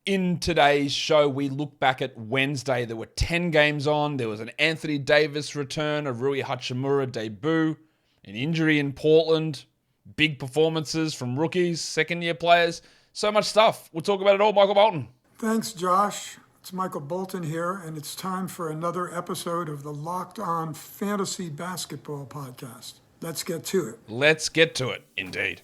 In today's show, we look back at Wednesday. There were 10 games on. There was an Anthony Davis return, a Rui Hachimura debut, an injury in Portland, big performances from rookies, second-year players. So much stuff. We'll talk about it all. Michael Bolton. Thanks, Josh. It's Michael Bolton here, and it's time for another episode of the Locked On Fantasy Basketball Podcast. Let's get to it. Let's get to it, indeed.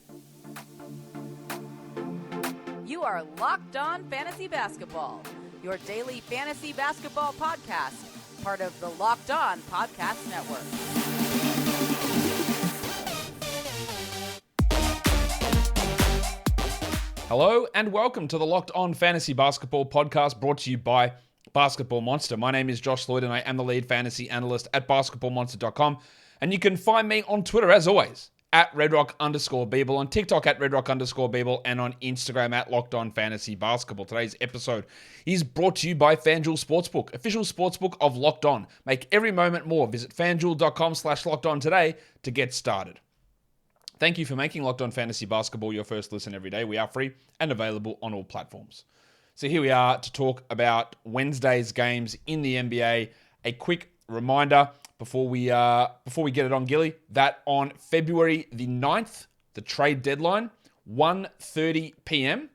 You are Locked On Fantasy Basketball, your daily fantasy basketball podcast, part of the Locked On Podcast Network. Hello and welcome to the Locked On Fantasy Basketball Podcast, brought to you by Basketball Monster. My name is Josh Lloyd and I am the lead fantasy analyst at basketballmonster.com. And you can find me on Twitter, as always, at redrock_Beeble, on TikTok at redrock_Beeble, and on Instagram at Locked On Fantasy Basketball. Today's episode is brought to you by FanDuel Sportsbook, official sportsbook of Locked On. Make every moment more. Visit fanduel.com/lockedon today to get started. Thank you for making Locked On Fantasy Basketball your first listen every day. We are free and available on all platforms. So here we are to talk about Wednesday's games in the NBA. A quick reminder before we get it on, Gilly, that on February the 9th, the trade deadline, 1:30 p.m.,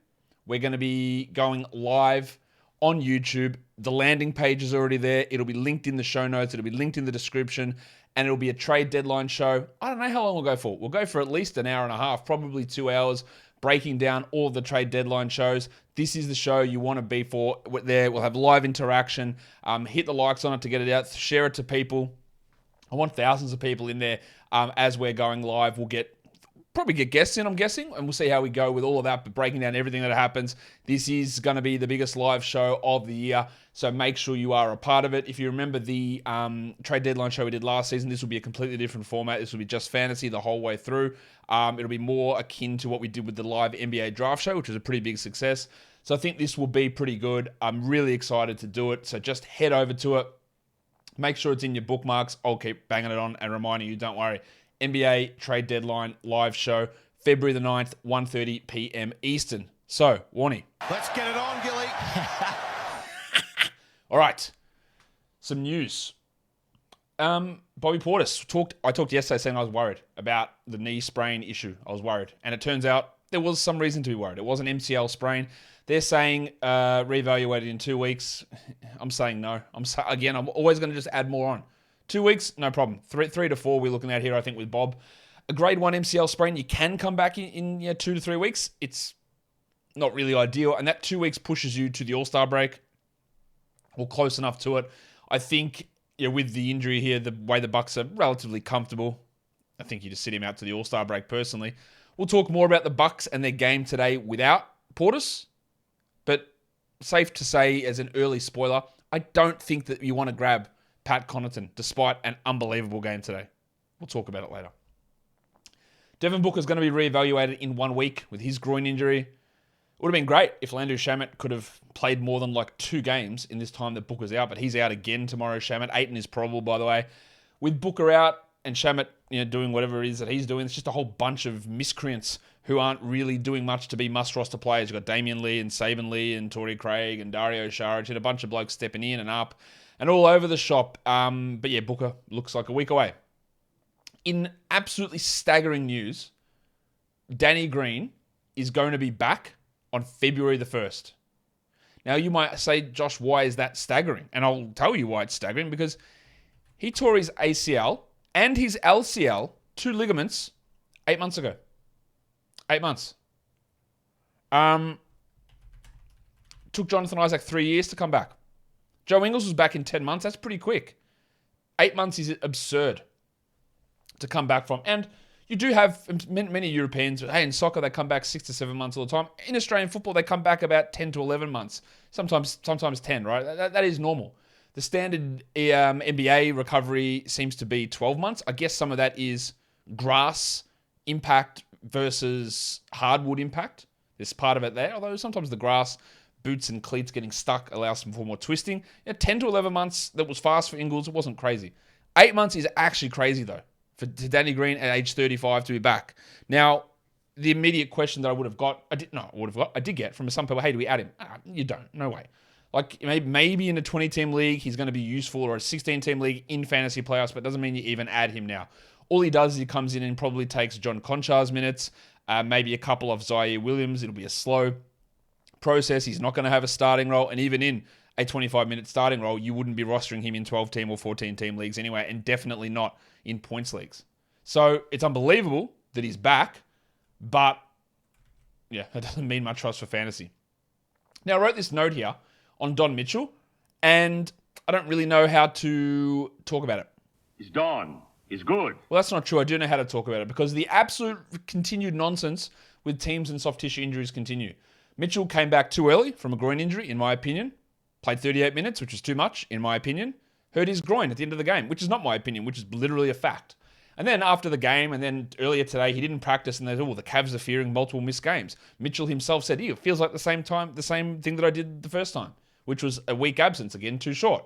we're going to be going live on YouTube. The landing page is already there. It'll be linked in the show notes. It'll be linked in the description, and it'll be a trade deadline show. I don't know how long we'll go for. We'll go for at least an hour and a half, probably 2 hours, breaking down all of the trade deadline shows. This is the show you want to be for. There, we'll have live interaction. Hit the likes on it to get it out. Share it to people. I want thousands of people in there as we're going live. We'll probably get guests in, I'm guessing, and we'll see how we go with all of that, but breaking down everything that happens. This is going to be the biggest live show of the year, so make sure you are a part of it. If you remember the trade deadline show we did last season, this will be a completely different format. This will be just fantasy the whole way through. It'll be more akin to what we did with the live NBA draft show, which was a pretty big success. So I think this will be pretty good. I'm really excited to do it, so just head over to it. Make sure it's in your bookmarks. I'll keep banging it on and reminding you, don't worry. NBA trade deadline live show, February the 9th, 1:30 p.m. Eastern. So, Warnie. Let's get it on, Gilly. All right. Some news. Bobby Portis. I talked yesterday saying I was worried about the knee sprain issue. I was worried. And it turns out there was some reason to be worried. It was an MCL sprain. They're saying reevaluated in 2 weeks. I'm saying no. I'm always going to just add more on. 2 weeks, no problem. Three to four we're looking at here, I think, with Bob. A grade 1 MCL sprain, you can come back in 2 to 3 weeks. It's not really ideal. And that 2 weeks pushes you to the All-Star break, or close enough to it. I think with the injury here, the way the Bucks are relatively comfortable, I think you just sit him out to the All-Star break personally. We'll talk more about the Bucks and their game today without Portis. But safe to say, as an early spoiler, I don't think that you want to grab Pat Connaughton, despite an unbelievable game today. We'll talk about it later. Devin Booker's going to be reevaluated in 1 week with his groin injury. It would have been great if Landry Shamet could have played more than 2 games in this time that Booker's out, but he's out again tomorrow, Shamet. Ayton is probable, by the way. With Booker out and Shamet doing whatever it is that he's doing, it's just a whole bunch of miscreants who aren't really doing much to be must-roster players. You've got Damian Lee and Saban Lee and Torrey Craig and Dario Saric and a bunch of blokes stepping in and up and all over the shop. But yeah, Booker looks like a week away. In absolutely staggering news, Danny Green is going to be back on February the 1st. Now, you might say, Josh, why is that staggering? And I'll tell you why it's staggering, because he tore his ACL and his LCL, 2 ligaments, 8 months ago. 8 months. Took Jonathan Isaac 3 years to come back. Joe Ingles was back in 10 months. That's pretty quick. 8 months is absurd to come back from. And you do have many Europeans, hey, in soccer, they come back 6 to 7 months all the time. In Australian football, they come back about 10 to 11 months. Sometimes 10, right? That is normal. The standard NBA recovery seems to be 12 months. I guess some of that is grass impact versus hardwood impact. There's part of it there, although sometimes the grass, boots and cleats getting stuck allows for more twisting. 10 to 11 months, that was fast for Ingles. It wasn't crazy. 8 months is actually crazy, though, for Danny Green at age 35 to be back. Now, the immediate question that I would have got, I did get from some people, hey, do we add him? You don't. No way. Like, maybe in a 20-team league, he's going to be useful, or a 16-team league in fantasy playoffs, but it doesn't mean you even add him now. All he does is he comes in and probably takes John Conchar's minutes, maybe a couple of Zaire Williams. It'll be a slow process. He's not going to have a starting role, and even in a 25-minute starting role, you wouldn't be rostering him in 12-team or 14-team leagues anyway, and definitely not in points leagues. So it's unbelievable that he's back, but yeah, that doesn't mean much trust for fantasy. Now, I wrote this note here on Don Mitchell, and I don't really know how to talk about it. He's Don. He's good. Well, that's not true. I do know how to talk about it because the absolute continued nonsense with teams and soft tissue injuries continue. Mitchell came back too early from a groin injury, in my opinion. Played 38 minutes, which was too much, in my opinion. Hurt his groin at the end of the game, which is not my opinion, which is literally a fact. And then after the game, and then earlier today, he didn't practice, and they said, the Cavs are fearing multiple missed games. Mitchell himself said, it feels like the same thing that I did the first time, which was a week absence, again, too short.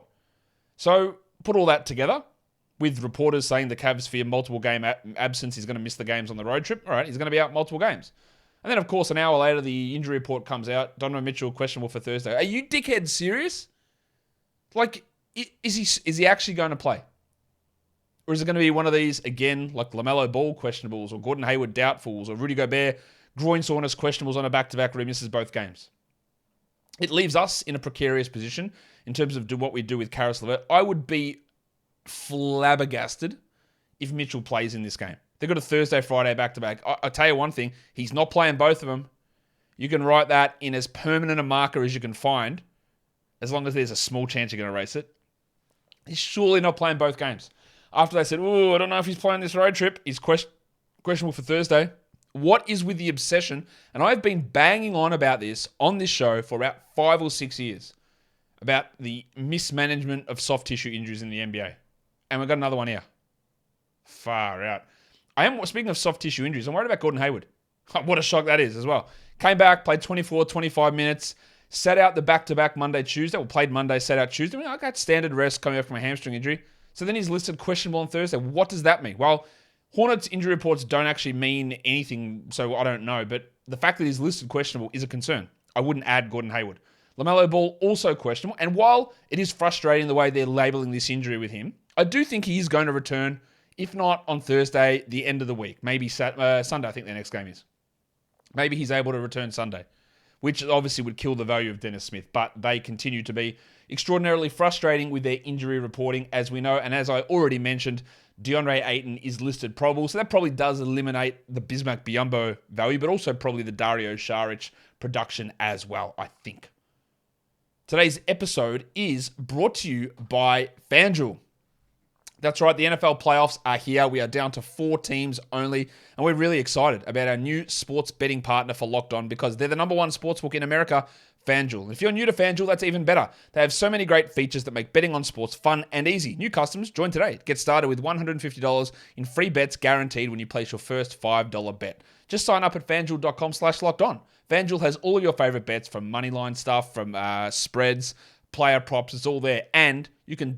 So put all that together with reporters saying the Cavs fear multiple game absence, he's going to miss the games on the road trip. All right, he's going to be out multiple games. And then, of course, an hour later, the injury report comes out. Donovan Mitchell questionable for Thursday. Are you dickheads serious? Like, is he actually going to play? Or is it going to be one of these, again, like LaMelo Ball questionables, or Gordon Hayward doubtfuls, or Rudy Gobert groin soreness questionables on a back-to-back where he misses both games? It leaves us in a precarious position in terms of what we do with Caris LeVert. I would be flabbergasted if Mitchell plays in this game. They've got a Thursday, Friday back-to-back. I'll tell you one thing. He's not playing both of them. You can write that in as permanent a marker as you can find, as long as there's a small chance you're going to erase it. He's surely not playing both games. After they said, I don't know if he's playing this road trip, he's questionable for Thursday. What is with the obsession? And I've been banging on about this on this show for about 5 or 6 years, about the mismanagement of soft tissue injuries in the NBA. And we've got another one here. Far out. Speaking of soft tissue injuries, I'm worried about Gordon Hayward. What a shock that is as well. Came back, played 24, 25 minutes, sat out the back-to-back Monday, Tuesday. Well, played Monday, sat out Tuesday. I got standard rest coming back from a hamstring injury. So then he's listed questionable on Thursday. What does that mean? Well, Hornets injury reports don't actually mean anything, so I don't know. But the fact that he's listed questionable is a concern. I wouldn't add Gordon Hayward. LaMelo Ball, also questionable. And while it is frustrating the way they're labeling this injury with him, I do think he is going to return, if not on Thursday, the end of the week. Maybe Sunday, I think their next game is. Maybe he's able to return Sunday, which obviously would kill the value of Dennis Smith. But they continue to be extraordinarily frustrating with their injury reporting, as we know. And as I already mentioned, DeAndre Ayton is listed probable. So that probably does eliminate the Bismack Biyombo value, but also probably the Dario Saric production as well, I think. Today's episode is brought to you by FanDuel. That's right, the NFL playoffs are here. We are down to 4 teams only, and we're really excited about our new sports betting partner for Locked On because they're the number one sportsbook in America, FanDuel. And if you're new to FanDuel, that's even better. They have so many great features that make betting on sports fun and easy. New customers, join today. Get started with $150 in free bets guaranteed when you place your first $5 bet. Just sign up at FanDuel.com/lockedon. FanDuel has all of your favorite bets, from moneyline stuff, from spreads, player props. It's all there. And you can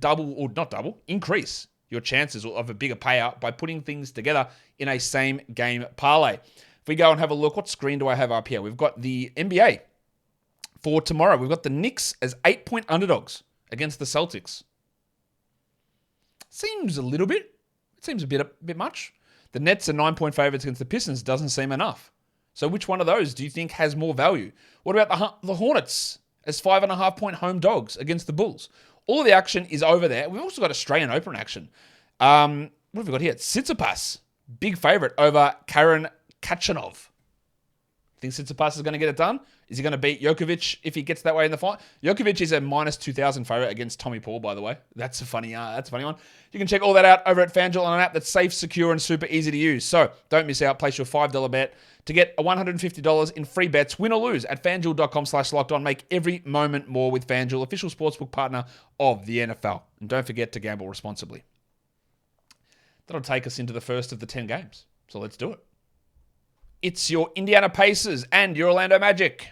increase your chances of a bigger payout by putting things together in a same game parlay. If we go and have a look, what screen do I have up here? We've got the NBA for tomorrow. We've got the Knicks as 8-point underdogs against the Celtics. Seems a bit much. The Nets are 9-point favorites against the Pistons. Doesn't seem enough. So which one of those do you think has more value? What about the Hornets as 5.5-point home dogs against the Bulls? All of the action is over there. We've also got Australian Open action. What have we got here? Tsitsipas, big favorite over Karen Khachanov. Think Tsitsipas is going to get it done? Is he going to beat Djokovic if he gets that way in the fight? Djokovic is a minus 2,000 favorite against Tommy Paul, by the way. That's a funny one. You can check all that out over at FanDuel on an app that's safe, secure, and super easy to use. So don't miss out. Place your $5 bet to get a $150 in free bets, win or lose, at FanDuel.com/lockedon. Make every moment more with FanDuel, official sportsbook partner of the NFL. And don't forget to gamble responsibly. That'll take us into the first of the 10 games. So let's do it. It's your Indiana Pacers and your Orlando Magic.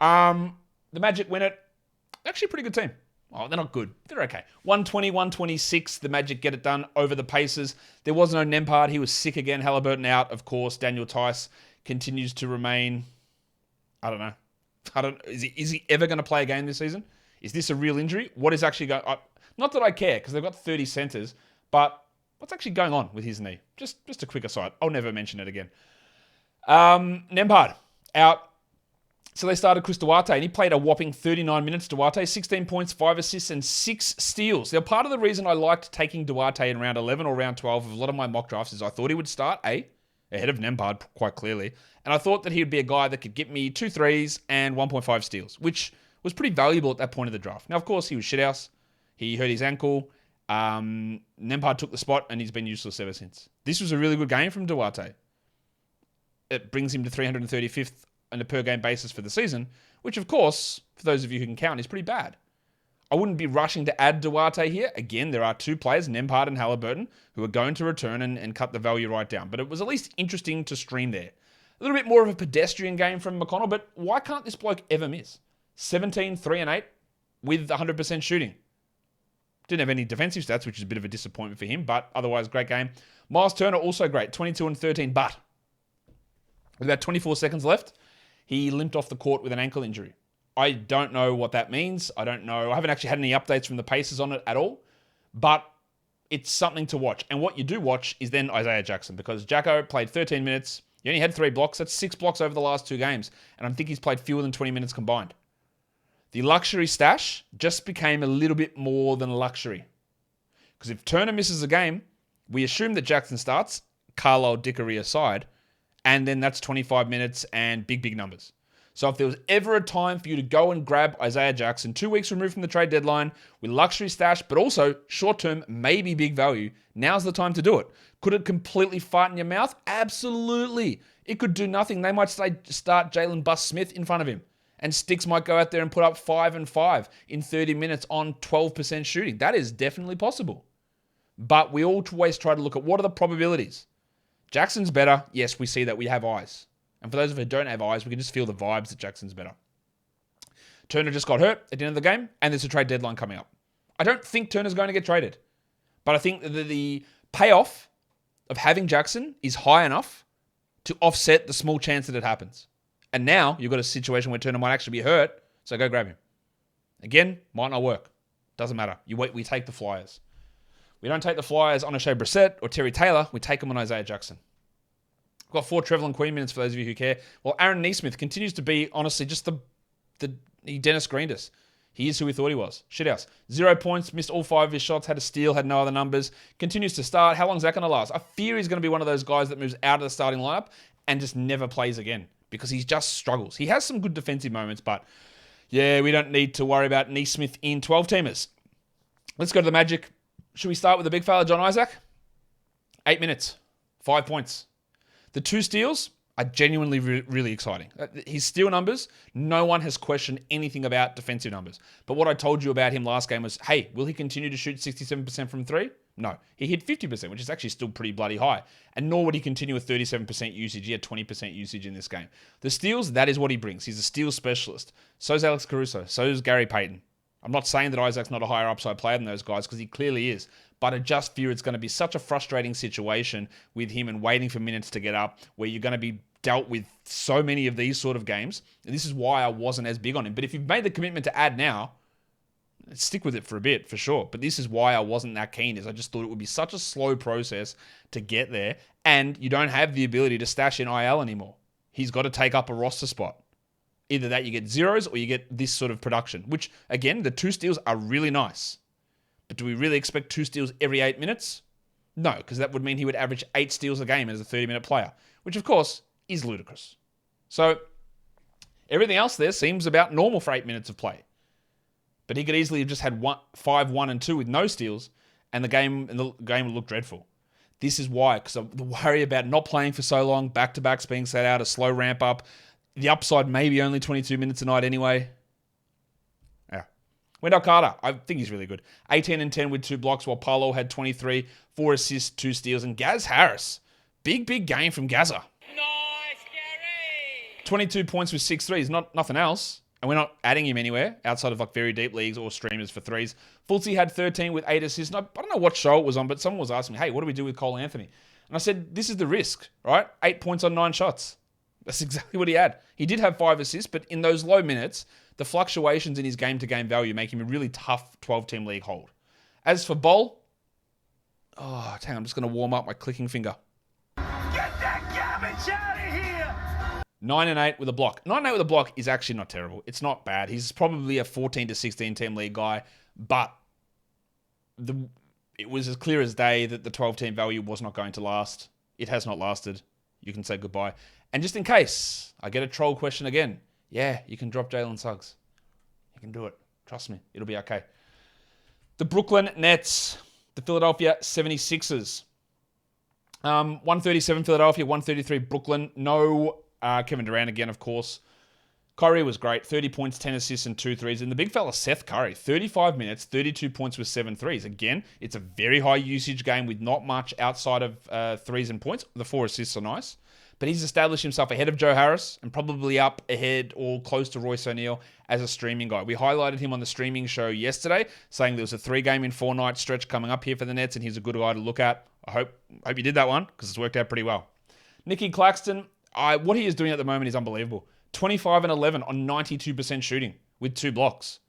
The Magic win it. Actually a pretty good team. Oh, they're not good. They're okay. 120, 126. The Magic get it done over the Pacers. There was no Nembhard. He was sick again. Halliburton out, of course. Daniel Tice continues to remain. I don't know. Is he ever going to play a game this season? Is this a real injury? What is actually going on? Not that I care, because they've got 30 centers, but what's actually going on with his knee? Just a quick aside. I'll never mention it again. Nembhard out. So they started Chris Duarte, and he played a whopping 39 minutes. Duarte, 16 points, 5 assists, and 6 steals. Now, part of the reason I liked taking Duarte in round 11 or round 12 of a lot of my mock drafts is I thought he would start, ahead of Nembhard, quite clearly. And I thought that he would be a guy that could get me 2 threes and 1.5 steals, which was pretty valuable at that point of the draft. Now, of course, he was shithouse. He hurt his ankle. Nembhard took the spot, and he's been useless ever since. This was a really good game from Duarte. It brings him to 335th on a per-game basis for the season, which, of course, for those of you who can count, is pretty bad. I wouldn't be rushing to add Duarte here. Again, there are 2 players, Nembhard and Halliburton, who are going to return and cut the value right down. But it was at least interesting to stream there. A little bit more of a pedestrian game from McConnell, but why can't this bloke ever miss? 17, 3 and 8 with 100% shooting. Didn't have any defensive stats, which is a bit of a disappointment for him, but otherwise, great game. Miles Turner, also great, 22 and 13, but with about 24 seconds left, he limped off the court with an ankle injury. I don't know what that means. I don't know. I haven't actually had any updates from the Pacers on it at all, but it's something to watch. And what you do watch is then Isaiah Jackson, because Jacko played 13 minutes. He only had 3 blocks. That's 6 blocks over the last 2 games. And I think he's played fewer than 20 minutes combined. The luxury stash just became a little bit more than luxury. Because if Turner misses a game, we assume that Jackson starts, Carlisle Dickery aside, and then that's 25 minutes and big numbers. So if there was ever a time for you to go and grab Isaiah Jackson, 2 weeks removed from the trade deadline, with luxury stash, but also short-term, maybe big value, now's the time to do it. Could it completely fart in your mouth? Absolutely. It could do nothing. They might start Jalen Buss Smith in front of him. And Sticks might go out there and put up 5 and 5 in 30 minutes on 12% shooting. That is definitely possible. But we always try to look at what are the probabilities. Jackson's better. Yes, we see that. We have eyes. And for those of you who don't have eyes, we can just feel the vibes that Jackson's better. Turner just got hurt at the end of the game, and there's a trade deadline coming up. I don't think Turner's going to get traded. But I think that the payoff of having Jackson is high enough to offset the small chance that it happens. And now you've got a situation where Turner might actually be hurt, so go grab him. Again, might not work. Doesn't matter. We take the Flyers. We don't take the Flyers on a Shea Brissett or Terry Taylor. We take them on Isaiah Jackson. We've got 4 Trevelyan Queen minutes for those of you who care. Well, Aaron Neesmith continues to be, honestly, just he Dennis Greened us. He is who we thought he was. Shithouse. 0 points, missed all 5 of his shots, had a steal, had no other numbers. Continues to start. How long is that going to last? I fear he's going to be one of those guys that moves out of the starting lineup and just never plays again because he just struggles. He has some good defensive moments, but yeah, we don't need to worry about Neesmith in 12-teamers. Let's go to the Magic. Should we start with the big fella, John Isaac? 8 minutes, 5 points. The 2 steals are genuinely really exciting. His steal numbers, no one has questioned anything about defensive numbers. But what I told you about him last game was, hey, will he continue to shoot 67% from 3? No. He hit 50%, which is actually still pretty bloody high. And nor would he continue with 37% usage. He had 20% usage in this game. The steals, that is what he brings. He's a steal specialist. So is Alex Caruso. So is Gary Payton. I'm not saying that Isaac's not a higher upside player than those guys, because he clearly is. But I just fear it's going to be such a frustrating situation with him and waiting for minutes to get up, where you're going to be dealt with so many of these sort of games. And this is why I wasn't as big on him. But if you've made the commitment to add now, stick with it for a bit, for sure. But this is why I wasn't that keen, is I just thought it would be such a slow process to get there. And you don't have the ability to stash in IL anymore. He's got to take up a roster spot. Either that you get zeros or you get this sort of production, which, again, the 2 steals are really nice. But do we really expect 2 steals every 8 minutes? No, because that would mean he would average 8 steals a game as a 30-minute player, which, of course, is ludicrous. So everything else there seems about normal for 8 minutes of play. But he could easily have just had 5, 1, and 2 with no steals, and the game would look dreadful. This is why, because I worry about not playing for so long, back-to-backs being set out, a slow ramp-up. The upside maybe only 22 minutes a night anyway. Yeah. Wendell Carter, I think he's really good. 18 and 10 with 2 blocks, while Paolo had 23, 4 assists, 2 steals. And Gaz Harris, big game from Gaza. Nice, Gary! 22 points with 6 threes, nothing else. And we're not adding him anywhere outside of like very deep leagues or streamers for threes. Fultz had 13 with 8 assists. And I don't know what show it was on, but someone was asking me, hey, what do we do with Cole Anthony? And I said, this is the risk, right? 8 points on 9 shots. That's exactly what he had. He did have 5 assists, but in those low minutes, the fluctuations in his game-to-game value make him a really tough 12-team league hold. As for Bol, hang on, I'm just going to warm up my clicking finger. Get that garbage out of here! 9 and 8 with a block. 9 and 8 with a block is actually not terrible. It's not bad. He's probably a 14 to 16 team league guy, but it was as clear as day that the 12-team value was not going to last. It has not lasted. You can say goodbye. And just in case I get a troll question again, yeah, you can drop Jalen Suggs. You can do it. Trust me. It'll be okay. The Brooklyn Nets, the Philadelphia 76ers. 137 Philadelphia, 133 Brooklyn. No Kevin Durant again, of course. Kyrie was great. 30 points, 10 assists, and 2 threes. And the big fella, Seth Curry, 35 minutes, 32 points with 7 threes. Again, it's a very high usage game with not much outside of threes and points. The 4 assists are nice. But he's established himself ahead of Joe Harris and probably up ahead or close to Royce O'Neal as a streaming guy. We highlighted him on the streaming show yesterday, saying there was a 3-game in 4-night stretch coming up here for the Nets, and he's a good guy to look at. I hope you did that one because it's worked out pretty well. Nicky Claxton, what he is doing at the moment is unbelievable. 25 and 11 on 92% shooting with 2 blocks.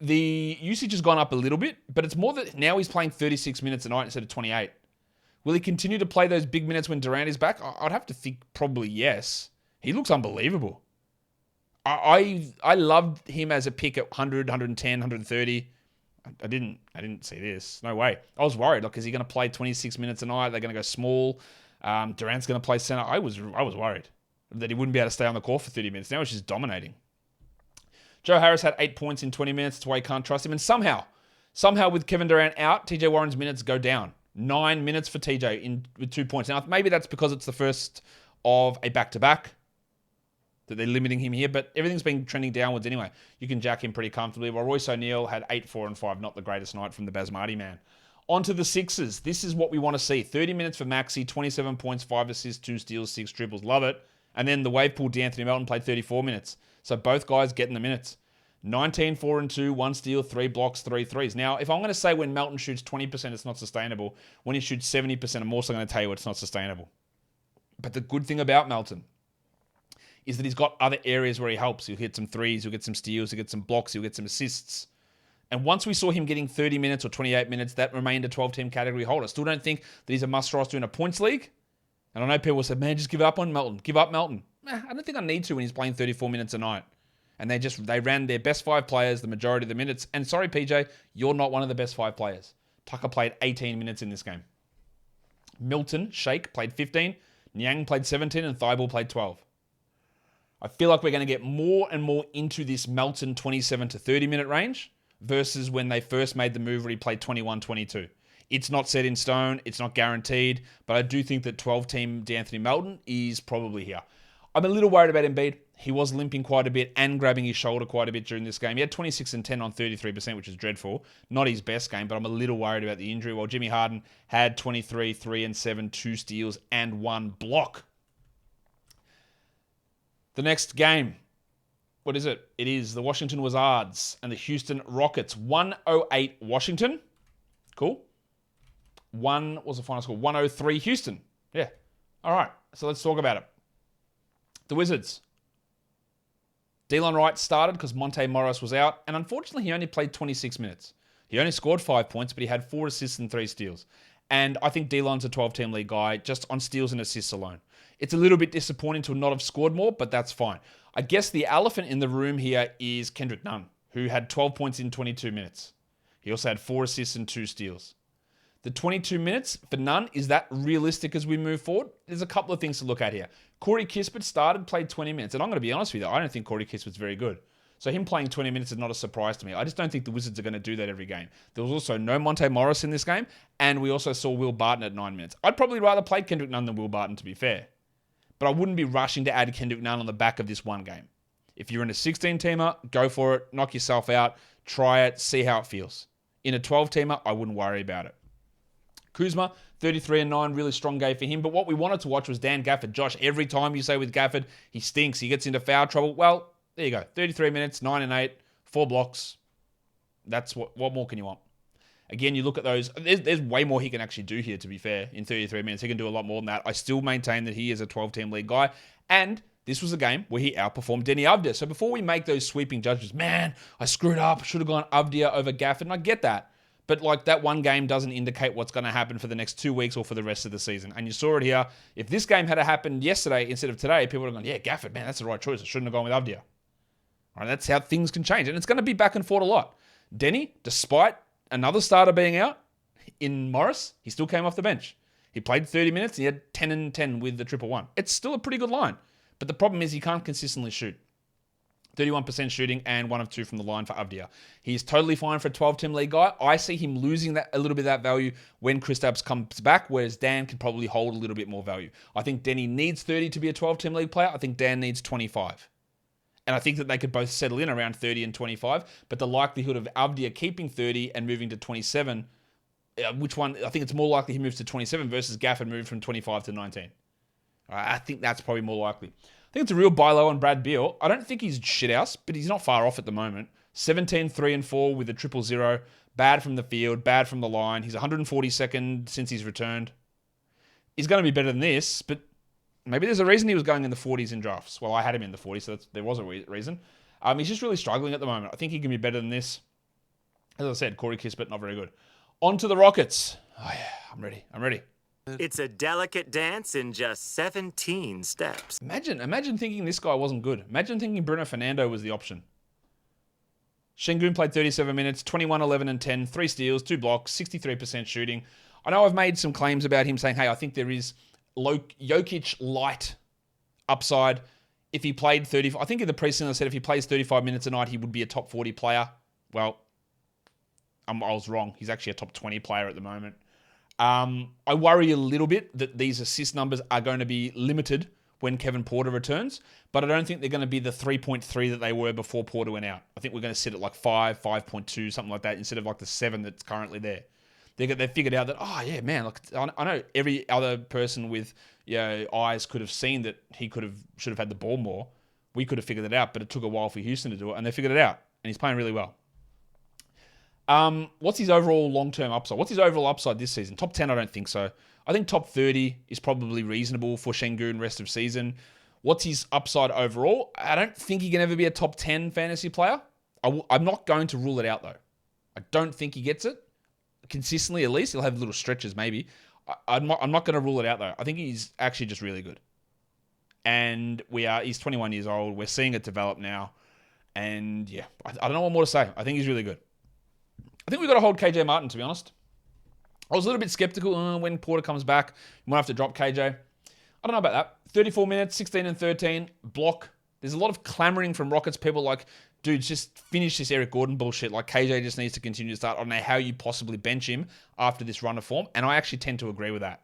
The usage has gone up a little bit, but it's more that now he's playing 36 minutes a night instead of 28. Will he continue to play those big minutes when Durant is back? I'd have to think probably yes. He looks unbelievable. I loved him as a pick at 100, 110, 130. I didn't see this. No way. I was worried. Like, is he going to play 26 minutes a night? They're going to go small. Durant's going to play center. I was worried that he wouldn't be able to stay on the court for 30 minutes. Now he's just dominating. Joe Harris had 8 points in 20 minutes. That's why you can't trust him. And somehow with Kevin Durant out, TJ Warren's minutes go down. 9 minutes for TJ with 2 points. Now, maybe that's because it's the first of a back-to-back that they're limiting him here, but everything's been trending downwards anyway. You can jack him pretty comfortably. While Royce O'Neal had 8, 4, and 5. Not the greatest night from the Basmati man. On to the Sixers. This is what we want to see. 30 minutes for Maxey, 27 points, 5 assists, 2 steals, 6 triples. Love it. And then the wave pool, D'Anthony Melton, played 34 minutes. So both guys getting the minutes. 19, 4, and 2, 1 steal, 3 blocks, 3 threes. Now, if I'm going to say when Melton shoots 20%, it's not sustainable. When he shoots 70%, I'm also going to tell you it's not sustainable. But the good thing about Melton is that he's got other areas where he helps. He'll hit some threes, he'll get some steals, he'll get some blocks, he'll get some assists. And once we saw him getting 30 minutes or 28 minutes, that remained a 12-team category holder. Still don't think that he's a must-roster in a points league. And I know people said, man, just give up on Melton. Give up Melton. I don't think I need to when he's playing 34 minutes a night. And they ran their best 5 players the majority of the minutes. And sorry, PJ, you're not one of the best 5 players. Tucker played 18 minutes in this game. Milton, Shake, played 15. Niang played 17. And Thibault played 12. I feel like we're going to get more and more into this Melton 27 to 30 minute range versus when they first made the move where he played 21, 22. It's not set in stone. It's not guaranteed. But I do think that 12-team D'Anthony Melton is probably here. I'm a little worried about Embiid. He was limping quite a bit and grabbing his shoulder quite a bit during this game. He had 26 and 10 on 33%, which is dreadful. Not his best game, but I'm a little worried about the injury. While Jimmy Harden had 23, 3 and 7, 2 steals, and 1 block. The next game, what is it? It is the Washington Wizards and the Houston Rockets. 108 Washington. Cool. What was the final score? 103 Houston. Yeah. All right. So let's talk about it. The Wizards. Delon Wright started because Monte Morris was out, and unfortunately, he only played 26 minutes. He only scored 5 points, but he had 4 assists and 3 steals. And I think Delon's a 12-team league guy just on steals and assists alone. It's a little bit disappointing to not have scored more, but that's fine. I guess the elephant in the room here is Kendrick Nunn, who had 12 points in 22 minutes. He also had 4 assists and 2 steals. The 22 minutes for Nunn, is that realistic as we move forward? There's a couple of things to look at here. Corey Kispert started, played 20 minutes. And I'm going to be honest with you, I don't think Corey Kispert's very good. So him playing 20 minutes is not a surprise to me. I just don't think the Wizards are going to do that every game. There was also no Monte Morris in this game. And we also saw Will Barton at 9 minutes. I'd probably rather play Kendrick Nunn than Will Barton, to be fair. But I wouldn't be rushing to add Kendrick Nunn on the back of this one game. If you're in a 16-teamer, go for it. Knock yourself out. Try it. See how it feels. In a 12-teamer, I wouldn't worry about it. Kuzma, 33 and 9, really strong game for him. But what we wanted to watch was Dan Gafford. Josh, every time you say with Gafford, he stinks, he gets into foul trouble. Well, There you go. 33 minutes, 9 and 8, 4 blocks. That's what more can you want? Again, you look at those. There's way more he can actually do here, to be fair, in 33 minutes. He can do a lot more than that. I still maintain that he is a 12-team league guy. And this was a game where he outperformed Denny Avdia. So before we make those sweeping judgments, man, I screwed up. Should have gone Avdia over Gafford. And I get that. But like that one game doesn't indicate what's going to happen for the next 2 weeks or for the rest of the season. And you saw it here. If this game had happened yesterday instead of today, people would have gone, yeah, Gafford, man, that's the right choice. I shouldn't have gone with Avdia. All right, that's how things can change. And it's going to be back and forth a lot. Denny, despite another starter being out in Morris, he still came off the bench. He played 30 minutes and he had 10 and 10 with the 1-1. It's still a pretty good line. But the problem is he can't consistently shoot. 31% shooting and 1 of 2 from the line for Avdia. He's totally fine for a 12-team league guy. I see him losing that a little bit of that value when Kristaps comes back, whereas Dan can probably hold a little bit more value. I think Denny needs 30 to be a 12-team league player. I think Dan needs 25. And I think that they could both settle in around 30 and 25, but the likelihood of Avdia keeping 30 and moving to 27, which one? I think it's more likely he moves to 27 versus Gafford moved from 25 to 19. I think that's probably more likely. I think it's a real buy low on Brad Beal. I don't think he's shithouse, but he's not far off at the moment. 17, 3 and 4 with a 0-0. Bad from the field, bad from the line. He's 142nd since he's returned. He's going to be better than this, but maybe there's a reason he was going in the 40s in drafts. Well, I had him in the 40s, so there was a reason. He's just really struggling at the moment. I think he can be better than this. As I said, Corey Kispert, not very good. On to the Rockets. Oh, yeah, I'm ready. It's a delicate dance in just 17 steps. Imagine thinking this guy wasn't good. Imagine thinking Bruno Fernando was the option. Sengun played 37 minutes, 21, 11, and 10, 3 steals, 2 blocks, 63% shooting. I know I've made some claims about him saying, hey, I think there is Jokic light upside. If he played 30, I think in the preseason I said if he plays 35 minutes a night, he would be a top 40 player. Well, I was wrong. He's actually a top 20 player at the moment. I worry a little bit that these assist numbers are going to be limited when Kevin Porter returns, but I don't think they're going to be the 3.3 that they were before Porter went out. I think we're going to sit at like 5, 5.2, something like that, instead of like the 7 that's currently there. They figured out that, oh yeah, man, look, I know every other person with eyes could have seen that he should have had the ball more. We could have figured it out, but it took a while for Houston to do it, and they figured it out, and he's playing really well. What's his overall long-term upside? What's his overall upside this season? Top 10, I don't think so. I think top 30 is probably reasonable for Sengun rest of season. What's his upside overall? I don't think he can ever be a top 10 fantasy player. I'm not going to rule it out, though. I don't think he gets it. Consistently, at least. He'll have little stretches, maybe. I'm not going to rule it out, though. I think he's actually just really good. And he's 21 years old. We're seeing it develop now. And, yeah, I don't know what more to say. I think he's really good. I think we've got to hold KJ Martin, to be honest. I was a little bit skeptical when Porter comes back. We might have to drop KJ. I don't know about that. 34 minutes, 16 and 13, block. There's a lot of clamoring from Rockets people like, dude, just finish this Eric Gordon bullshit. Like, KJ just needs to continue to start. I don't know how you possibly bench him after this run of form, and I actually tend to agree with that.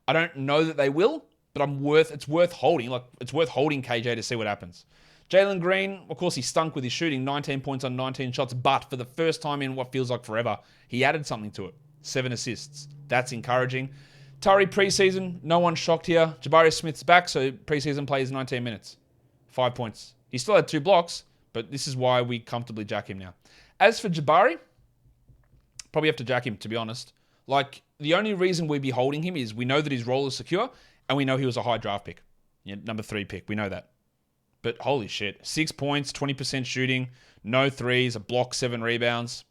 I don't know that they will, but it's worth holding. Like, it's worth holding KJ to see what happens. Jalen Green, of course, he stunk with his shooting, 19 points on 19 shots, but for the first time in what feels like forever, he added something to it. 7 assists. That's encouraging. Tari preseason, no one's shocked here. Jabari Smith's back, so preseason plays 19 minutes. 5 points. He still had 2 blocks, but this is why we comfortably jack him now. As for Jabari, probably have to jack him, to be honest. Like, the only reason we'd be holding him is we know that his role is secure, and we know he was a high draft pick. Number 3 pick. We know that. But holy shit. 6 points, 20% shooting, no threes, a block, 7 rebounds.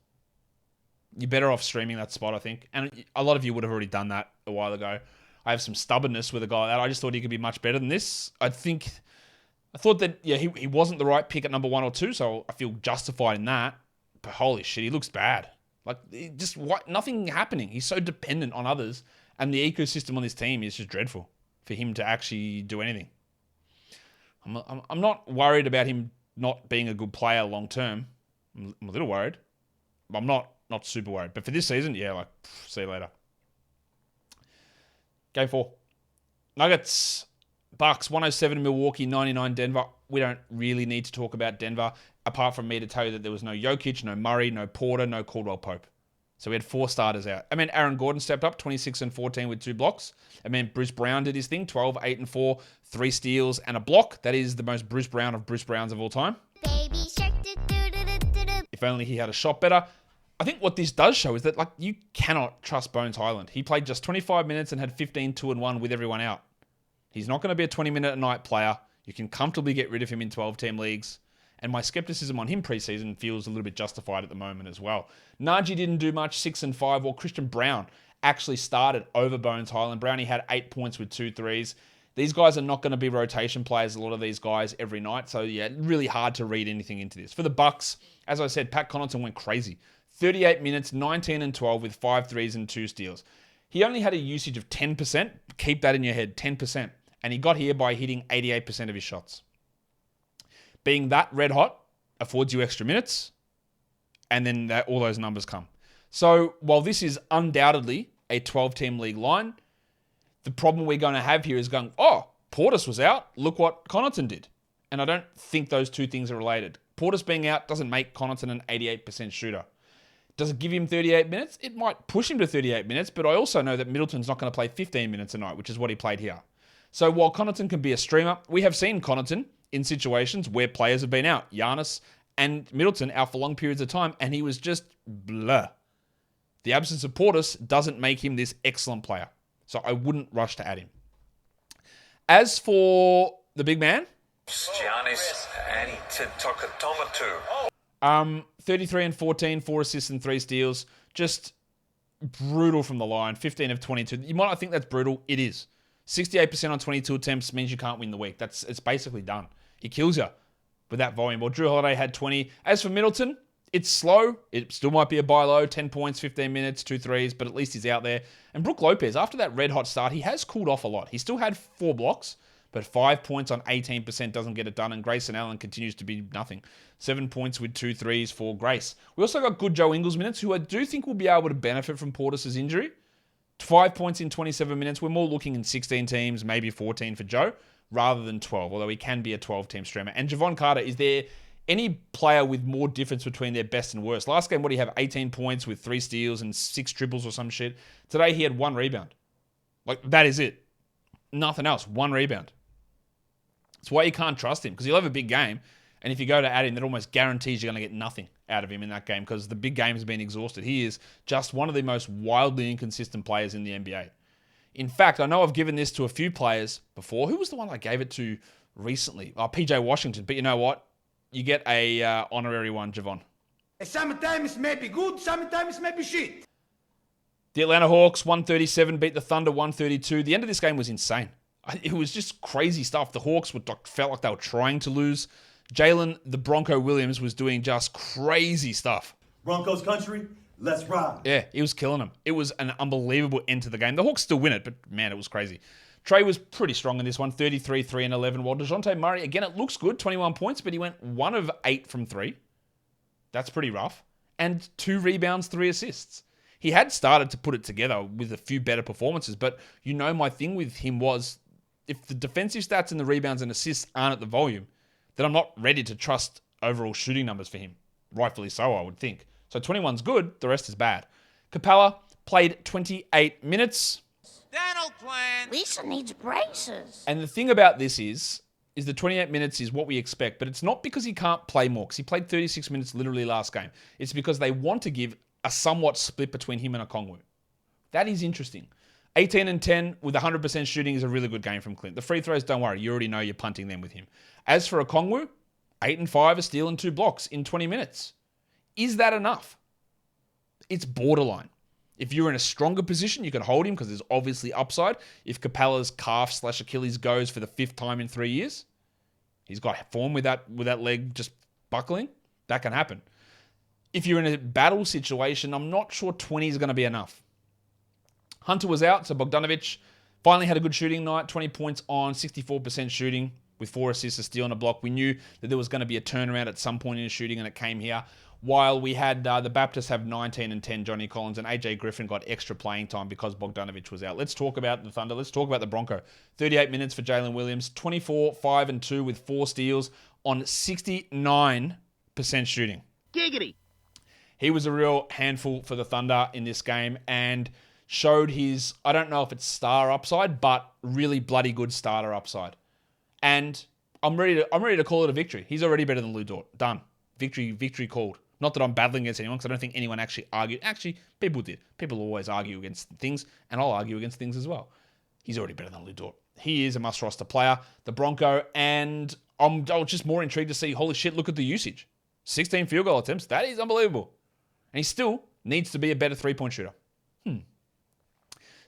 You're better off streaming that spot, I think. And a lot of you would have already done that a while ago. I have some stubbornness with a guy like that. I just thought he could be much better than this. I thought that, he wasn't the right pick at number 1 or 2, so I feel justified in that. But holy shit, he looks bad. Like, nothing happening. He's so dependent on others, and the ecosystem on this team is just dreadful for him to actually do anything. I'm not worried about him not being a good player long term. I'm a little worried. I'm not super worried. But for this season, see you later. Game 4. Nuggets. Bucks, 107 Milwaukee, 99 Denver. We don't really need to talk about Denver, apart from me to tell you that there was no Jokic, no Murray, no Porter, no Caldwell Pope. So we had 4 starters out. I mean, Aaron Gordon stepped up, 26 and 14 with 2 blocks. I mean, Bruce Brown did his thing, 12, 8 and 4, 3 steals and a block. That is the most Bruce Brown of Bruce Browns of all time. Baby shark, If only he had a shot better. I think what this does show is that you cannot trust Bones Highland. He played just 25 minutes and had 15, 2 and 1 with everyone out. He's not going to be a 20-minute-a-night player. You can comfortably get rid of him in 12-team leagues. And my skepticism on him preseason feels a little bit justified at the moment as well. Najee didn't do much, 6 and 5, while Christian Brown actually started over Bones Highland. Brownie had 8 points with 2 threes. These guys are not going to be rotation players, a lot of these guys, every night. So, yeah, really hard to read anything into this. For the Bucks, as I said, Pat Connaughton went crazy. 38 minutes, 19 and 12 with 5 threes and 2 steals. He only had a usage of 10%. Keep that in your head, 10%. And he got here by hitting 88% of his shots. Being that red hot affords you extra minutes, and then all those numbers come. So while this is undoubtedly a 12-team league line, the problem we're going to have here is going, Portis was out, look what Connaughton did. And I don't think those two things are related. Portis being out doesn't make Connaughton an 88% shooter. Does it give him 38 minutes? It might push him to 38 minutes, but I also know that Middleton's not going to play 15 minutes a night, which is what he played here. So while Connaughton can be a streamer, we have seen Connaughton in situations where players have been out. Giannis and Middleton out for long periods of time, and he was just blur. The absence of Portis doesn't make him this excellent player. So I wouldn't rush to add him. As for the big man, Giannis Antetokounmpo. 33 and 14, 4 assists and 3 steals. Just brutal from the line. 15 of 22. You might not think that's brutal. It is. 68% on 22 attempts means you can't win the week. It's basically done. He kills you with that volume. Well, Drew Holiday had 20. As for Middleton, it's slow. It still might be a buy low. 10 points, 15 minutes, 2 threes, but at least he's out there. And Brook Lopez, after that red hot start, he has cooled off a lot. He still had 4 blocks, but 5 points on 18% doesn't get it done. And Grayson Allen continues to be nothing. 7 points with 2 threes for Grace. We also got good Joe Ingles minutes, who I do think will be able to benefit from Portis' injury. 5 points in 27 minutes. We're more looking in 16 teams, maybe 14 for Joe, rather than 12, although he can be a 12-team streamer. And Javon Carter, is there any player with more difference between their best and worst? Last game, what did he have? 18 points with 3 steals and 6 triples or some shit. Today, he had 1 rebound. That is it. Nothing else. 1 rebound. That's why you can't trust him, because he'll have a big game. And if you go to add him, that almost guarantees you're going to get nothing out of him in that game, because the big game has been exhausted. He is just one of the most wildly inconsistent players in the NBA. In fact, I know I've given this to a few players before. Who was the one I gave it to recently? PJ Washington. But you know what? You get a honorary one, Javon. Sometimes it may be good, sometimes it may be shit. The Atlanta Hawks, 137, beat the Thunder, 132. The end of this game was insane. It was just crazy stuff. The Hawks felt like they were trying to lose. Jalen, the Bronco Williams, was doing just crazy stuff. Broncos country, let's ride. Yeah, he was killing them. It was an unbelievable end to the game. The Hawks still win it, but man, it was crazy. Trey was pretty strong in this one, 33, 3 and 11. While DeJounte Murray, again, it looks good, 21 points, but he went 1 of 8 from 3. That's pretty rough. And 2 rebounds, 3 assists. He had started to put it together with a few better performances, but my thing with him was, if the defensive stats and the rebounds and assists aren't at the volume, then I'm not ready to trust overall shooting numbers for him. Rightfully so, I would think. So 21's good, the rest is bad. Capella played 28 minutes. Dental plan. Lisa needs braces. And the thing about this is the 28 minutes is what we expect, but it's not because he can't play more, because he played 36 minutes literally last game. It's because they want to give a somewhat split between him and Okongwu. That is interesting. 18 and 10 with 100% shooting is a really good game from Clint. The free throws, don't worry. You already know you're punting them with him. As for Okongwu, 8 and 5, a steal and 2 blocks in 20 minutes. Is that enough? It's borderline. If you're in a stronger position, you can hold him because there's obviously upside. If Capella's calf/Achilles goes for the 5th time in 3 years, he's got form with that leg just buckling. That can happen. If you're in a battle situation, I'm not sure 20 is going to be enough. Hunter was out, so Bogdanovic finally had a good shooting night, 20 points on 64% shooting with 4 assists, a steal, and a block. We knew that there was going to be a turnaround at some point in his shooting, and it came here. While we had the Baptists have 19 and 10, Johnny Collins, and AJ Griffin got extra playing time because Bogdanovic was out. Let's talk about the Thunder. Let's talk about the Bronco. 38 minutes for Jalen Williams, 24, 5 and 2 with 4 steals on 69% shooting. Giggity. He was a real handful for the Thunder in this game and showed his, I don't know if it's star upside, but really bloody good starter upside. And I'm ready to call it a victory. He's already better than Lou Dort. Done. Victory called. Not that I'm battling against anyone, because I don't think anyone actually argued. Actually, people did. People always argue against things, and I'll argue against things as well. He's already better than Lou Dort. He is a must-roster player, the Bronco, and I'm just more intrigued to see, holy shit, look at the usage. 16 field goal attempts. That is unbelievable. And he still needs to be a better three-point shooter.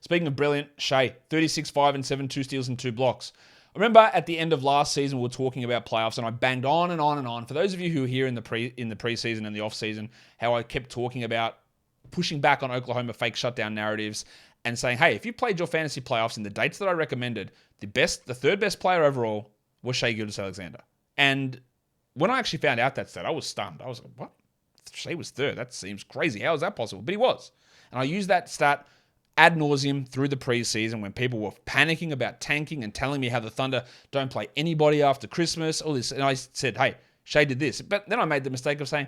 Speaking of brilliant, Shai, 36, 5, and 7, 2 steals and 2 blocks. I remember at the end of last season, we were talking about playoffs, and I banged on and on and on. For those of you who are here in the preseason and the offseason, how I kept talking about pushing back on Oklahoma fake shutdown narratives and saying, hey, if you played your fantasy playoffs in the dates that I recommended, the third best player overall was Shai Gilgeous-Alexander. And when I actually found out that stat, I was stunned. I was like, what? Shai was third. That seems crazy. How is that possible? But he was. And I used that stat ad nauseum through the preseason when people were panicking about tanking and telling me how the Thunder don't play anybody after Christmas, all this. And I said, hey, Shai did this. But then I made the mistake of saying,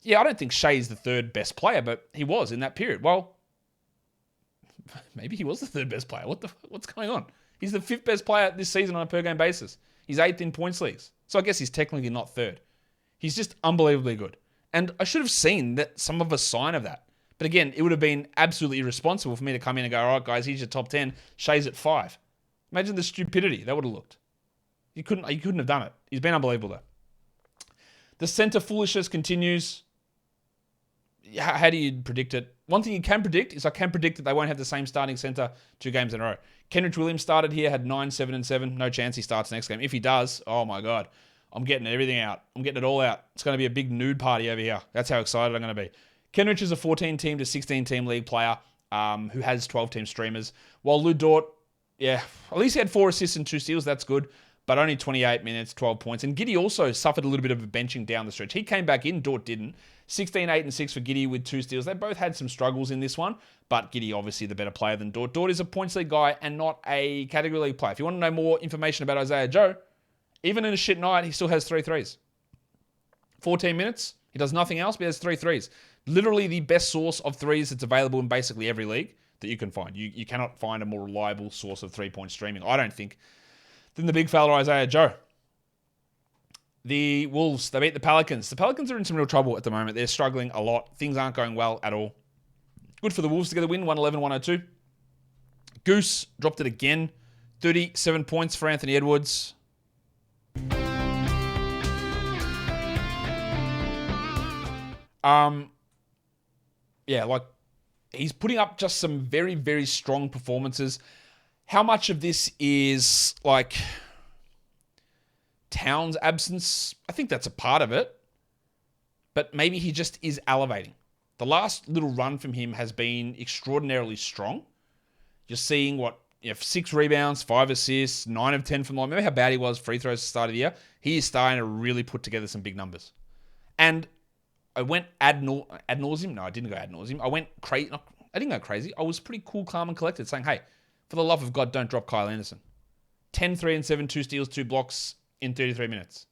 yeah, I don't think Shai is the third best player, but he was in that period. Well, maybe he was the third best player. What's going on? He's the fifth best player this season on a per game basis. He's eighth in points leagues. So I guess he's technically not third. He's just unbelievably good. And I should have seen that some of a sign of that. But again, it would have been absolutely irresponsible for me to come in and go, all right, guys, here's your top 10. Shai's at 5. Imagine the stupidity that would have looked. You couldn't have done it. He's been unbelievable there. The center foolishness continues. How do you predict it? One thing you can predict is I can predict that they won't have the same starting center 2 games in a row. Kenrich Williams started here, had 9, 7, and 7. No chance he starts next game. If he does, oh my God, I'm getting everything out. I'm getting it all out. It's going to be a big nude party over here. That's how excited I'm going to be. Kenrich is a 14-team to 16-team league player who has 12-team streamers. While Lou Dort, yeah, at least he had 4 assists and 2 steals. That's good. But only 28 minutes, 12 points. And Giddey also suffered a little bit of a benching down the stretch. He came back in, Dort didn't. 16, 8, and 6 for Giddey with 2 steals. They both had some struggles in this one, but Giddey obviously the better player than Dort. Dort is a points league guy and not a category league player. If you want to know more information about Isaiah Joe, even in a shit night, he still has 3 threes. 14 minutes, he does nothing else, but he has 3 threes. Literally the best source of threes that's available in basically every league that you can find. You cannot find a more reliable source of 3-point streaming, I don't think, than the big fella Isaiah Joe. The Wolves, they beat the Pelicans. The Pelicans are in some real trouble at the moment. They're struggling a lot. Things aren't going well at all. Good for the Wolves to get a win, 111-102. Goose dropped it again. 37 points for Anthony Edwards. Yeah, like, he's putting up just some very, very strong performances. How much of this is, like, Towns' absence? I think that's a part of it. But maybe he just is elevating. The last little run from him has been extraordinarily strong. You're seeing 6 rebounds, 5 assists, 9 of 10 from line. Remember how bad he was free throws at the start of the year? He is starting to really put together some big numbers. And I went ad nauseum. No, I didn't go ad nauseum. I went crazy. I didn't go crazy. I was pretty cool, calm, and collected, saying, hey, for the love of God, don't drop Kyle Anderson. 10, 3, and 7, 2 steals, 2 blocks in 33 minutes.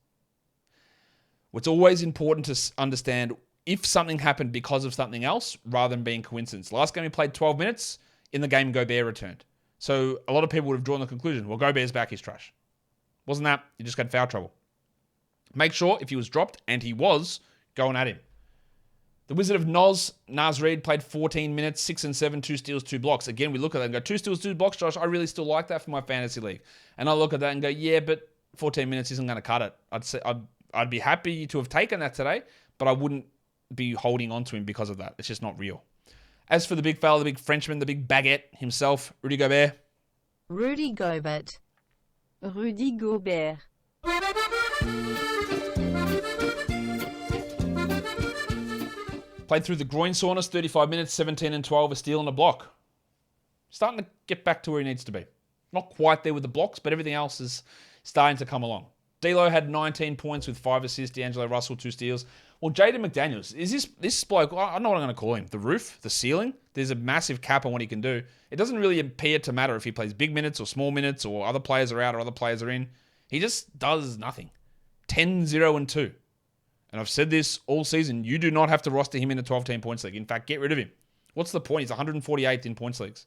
It's always important to understand if something happened because of something else rather than being coincidence. Last game he played 12 minutes. In the game, Gobert returned. So a lot of people would have drawn the conclusion, well, Gobert's back, he's trash. Wasn't that. He just got foul trouble. Make sure if he was dropped, and he was, going at him. The Wizard of Naz Reid, played 14 minutes, 6 and 7, 2 steals, 2 blocks. Again, we look at that and go, 2 steals, 2 blocks, Josh. I really still like that for my fantasy league. And I look at that and go, yeah, but 14 minutes isn't going to cut it. I'd be happy to have taken that today, but I wouldn't be holding on to him because of that. It's just not real. As for the big fella, the big Frenchman, the big baguette himself, Rudy Gobert. Rudy Gobert. Rudy Gobert. Played through the groin soreness, 35 minutes, 17 and 12, a steal and a block. Starting to get back to where he needs to be. Not quite there with the blocks, but everything else is starting to come along. D'Lo had 19 points with 5 assists, D'Angelo Russell, 2 steals. Well, Jaden McDaniels, is this bloke, I don't know what I'm going to call him, the roof, the ceiling? There's a massive cap on what he can do. It doesn't really appear to matter if he plays big minutes or small minutes or other players are out or other players are in. He just does nothing. 10, 0, and 2. And I've said this all season. You do not have to roster him in a 12-team points league. In fact, get rid of him. What's the point? He's 148th in points leagues.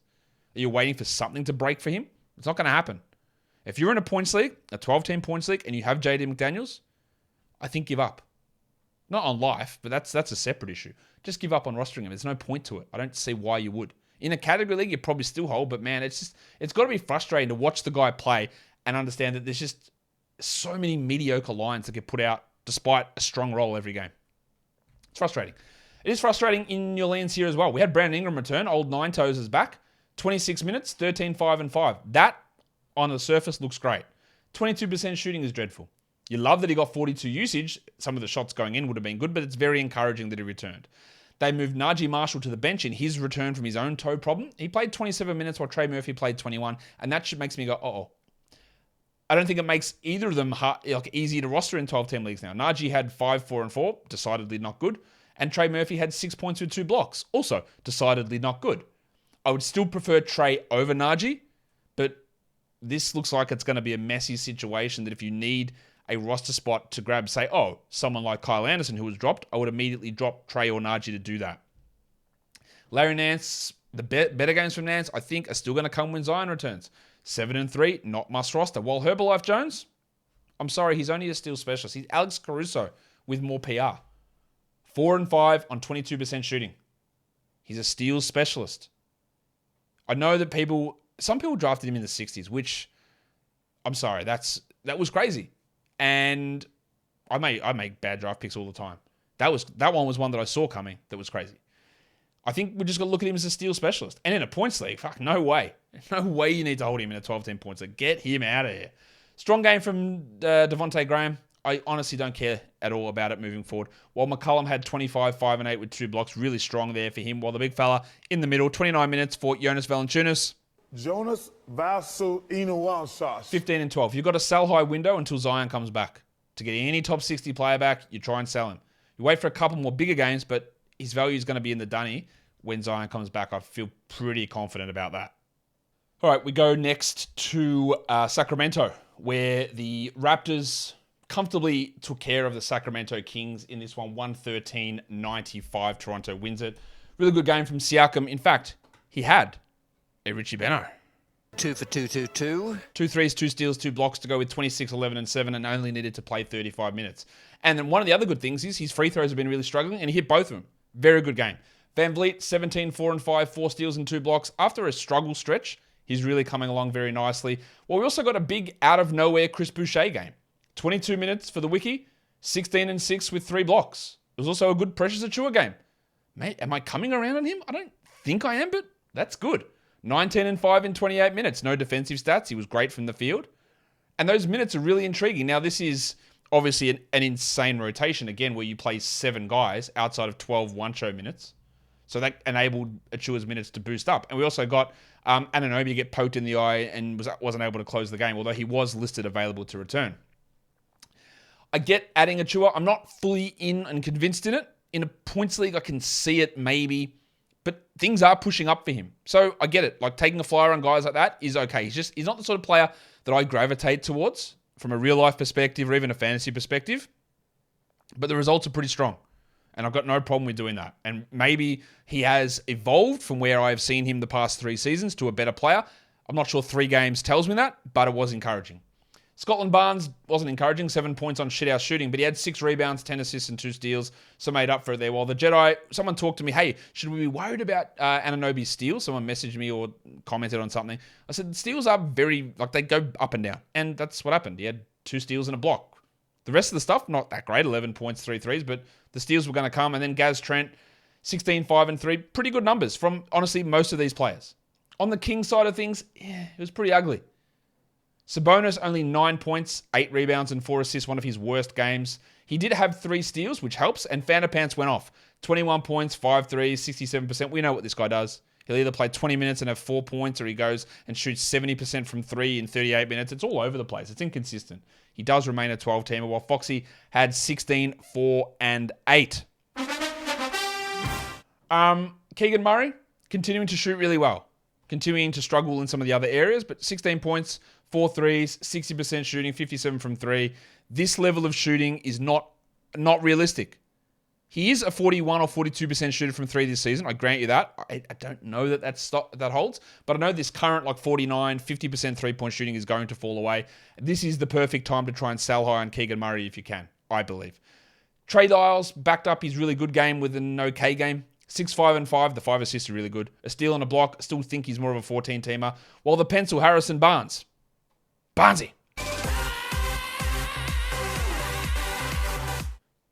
Are you waiting for something to break for him? It's not going to happen. If you're in a points league, a 12-team points league, and you have JD McDaniels, I think give up. Not on life, but that's a separate issue. Just give up on rostering him. There's no point to it. I don't see why you would. In a category league, you probably still hold, but man, it's got to be frustrating to watch the guy play and understand that there's just so many mediocre lines that get put out despite a strong role every game. It's frustrating. It is frustrating in your lanes here as well. We had Brandon Ingram return. Old Nine Toes is back. 26 minutes, 13, 5, and 5. That, on the surface, looks great. 22% shooting is dreadful. You love that he got 42 usage. Some of the shots going in would have been good, but it's very encouraging that he returned. They moved Najee Marshall to the bench in his return from his own toe problem. He played 27 minutes while Trey Murphy played 21, and that makes me go, uh-oh. I don't think it makes either of them easy to roster in 12-team leagues now. Najee had 5, 4, and 4, decidedly not good. And Trey Murphy had 6 points with 2 blocks, also decidedly not good. I would still prefer Trey over Najee, but this looks like it's going to be a messy situation that if you need a roster spot to grab, say, someone like Kyle Anderson who was dropped, I would immediately drop Trey or Najee to do that. Larry Nance, the better games from Nance, I think, are still going to come when Zion returns. 7 and 3, not must roster. While Herbalife Jones, I'm sorry, he's only a steal specialist. He's Alex Caruso with more PR. 4 and 5 on 22% shooting. He's a steal specialist. I know that some people drafted him in the 60s, which, I'm sorry, that was crazy. And I make bad draft picks all the time. That one was one that I saw coming that was crazy. I think we just got to look at him as a steal specialist. And in a points league, no way. No way you need to hold him in a 12-team points league. Get him out of here. Strong game from Devontae Graham. I honestly don't care at all about it moving forward. While McCollum had 25, 5, and 8 with 2 blocks, really strong there for him. While the big fella in the middle, 29 minutes for Jonas Valanciunas. 15 and 12. You've got a sell high window until Zion comes back. To get any top 60 player back, you try and sell him. You wait for a couple more bigger games, but his value is going to be in the dunny when Zion comes back. I feel pretty confident about that. All right, we go next to Sacramento, where the Raptors comfortably took care of the Sacramento Kings in this one. 113-95. Toronto wins it. Really good game from Siakam. In fact, he had a Richie Beno. 2 for 2. 2 threes, 2 steals, 2 blocks to go with 26, 11, and 7, and only needed to play 35 minutes. And then one of the other good things is his free throws have been really struggling, and he hit both of them. Very good game. Van Vliet, 17, 4 and 5, 4 steals and 2 blocks. After a struggle stretch, he's really coming along very nicely. Well, we also got a big out-of-nowhere Chris Boucher game. 22 minutes for the Wiki, 16 and 6 with 3 blocks. It was also a good Precious Achiuwa game. Mate, am I coming around on him? I don't think I am, but that's good. 19 and 5 in 28 minutes. No defensive stats. He was great from the field. And those minutes are really intriguing. Now, this is obviously an insane rotation, again, where you play 7 guys outside of 12 one-show minutes. So that enabled Achiuwa's minutes to boost up. And we also got Anunoby get poked in the eye and wasn't able to close the game, although he was listed available to return. I get adding Achiuwa. I'm not fully in and convinced in it. In a points league, I can see it maybe. But things are pushing up for him. So I get it. Like taking a flyer on guys like that is okay. He's not the sort of player that I gravitate towards from a real life perspective or even a fantasy perspective. But the results are pretty strong. And I've got no problem with doing that. And maybe he has evolved from where I've seen him the past 3 seasons to a better player. I'm not sure 3 games tells me that, but it was encouraging. Scotland Barnes wasn't encouraging, 7 points on shithouse shooting, but he had 6 rebounds, 10 assists, and 2 steals, so made up for it there. While the Jedi, someone talked to me, hey, should we be worried about Anunoby's steals? Someone messaged me or commented on something. I said, steals are they go up and down, and that's what happened. He had 2 steals and a block. The rest of the stuff, not that great, 11 points, 3 threes, but the steals were going to come, and then Gaz Trent, 16, 5, and 3, pretty good numbers from, honestly, most of these players. On the Kings side of things, it was pretty ugly. Sabonis, only 9 points, 8 rebounds, and 4 assists, one of his worst games. He did have 3 steals, which helps, and Pants went off. 21 points, 5 threes, 67%. We know what this guy does. He'll either play 20 minutes and have 4 points, or he goes and shoots 70% from 3 in 38 minutes. It's all over the place. It's inconsistent. He does remain a 12-teamer, while Foxy had 16, 4, and 8. Keegan Murray, continuing to shoot really well. Continuing to struggle in some of the other areas, but 16 points, 4 threes, 60% shooting, 57 from 3. This level of shooting is not not realistic. He is a 41 or 42% shooter from three this season. I grant you that. I don't know that holds, but I know this current 49, 50% three-point shooting is going to fall away. This is the perfect time to try and sell high on Keegan Murray if you can, I believe. Trey Lyles backed up his really good game with an okay game. 6, 5, and 5. The 5 assists are really good. A steal and a block. I still think he's more of a 14-teamer. While the pencil, Harrison Barnes. Barnesy.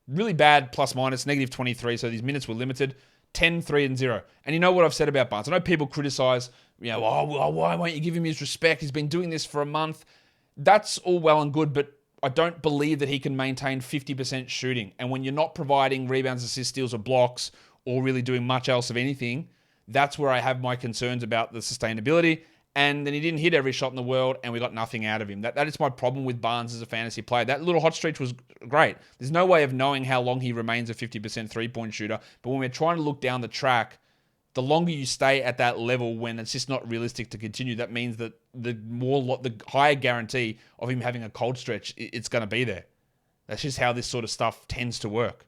Really bad plus minus, negative 23, so these minutes were limited. 10, 3, and 0. And you know what I've said about Barnes? I know people criticize, why won't you give him his respect? He's been doing this for a month. That's all well and good, but I don't believe that he can maintain 50% shooting. And when you're not providing rebounds, assists, steals, or blocks, or really doing much else of anything, that's where I have my concerns about the sustainability. And then he didn't hit every shot in the world, and we got nothing out of him. That is my problem with Barnes as a fantasy player. That little hot streak was great. There's no way of knowing how long he remains a 50% three-point shooter. But when we're trying to look down the track, the longer you stay at that level when it's just not realistic to continue, that means that the higher guarantee of him having a cold stretch, it's going to be there. That's just how this sort of stuff tends to work.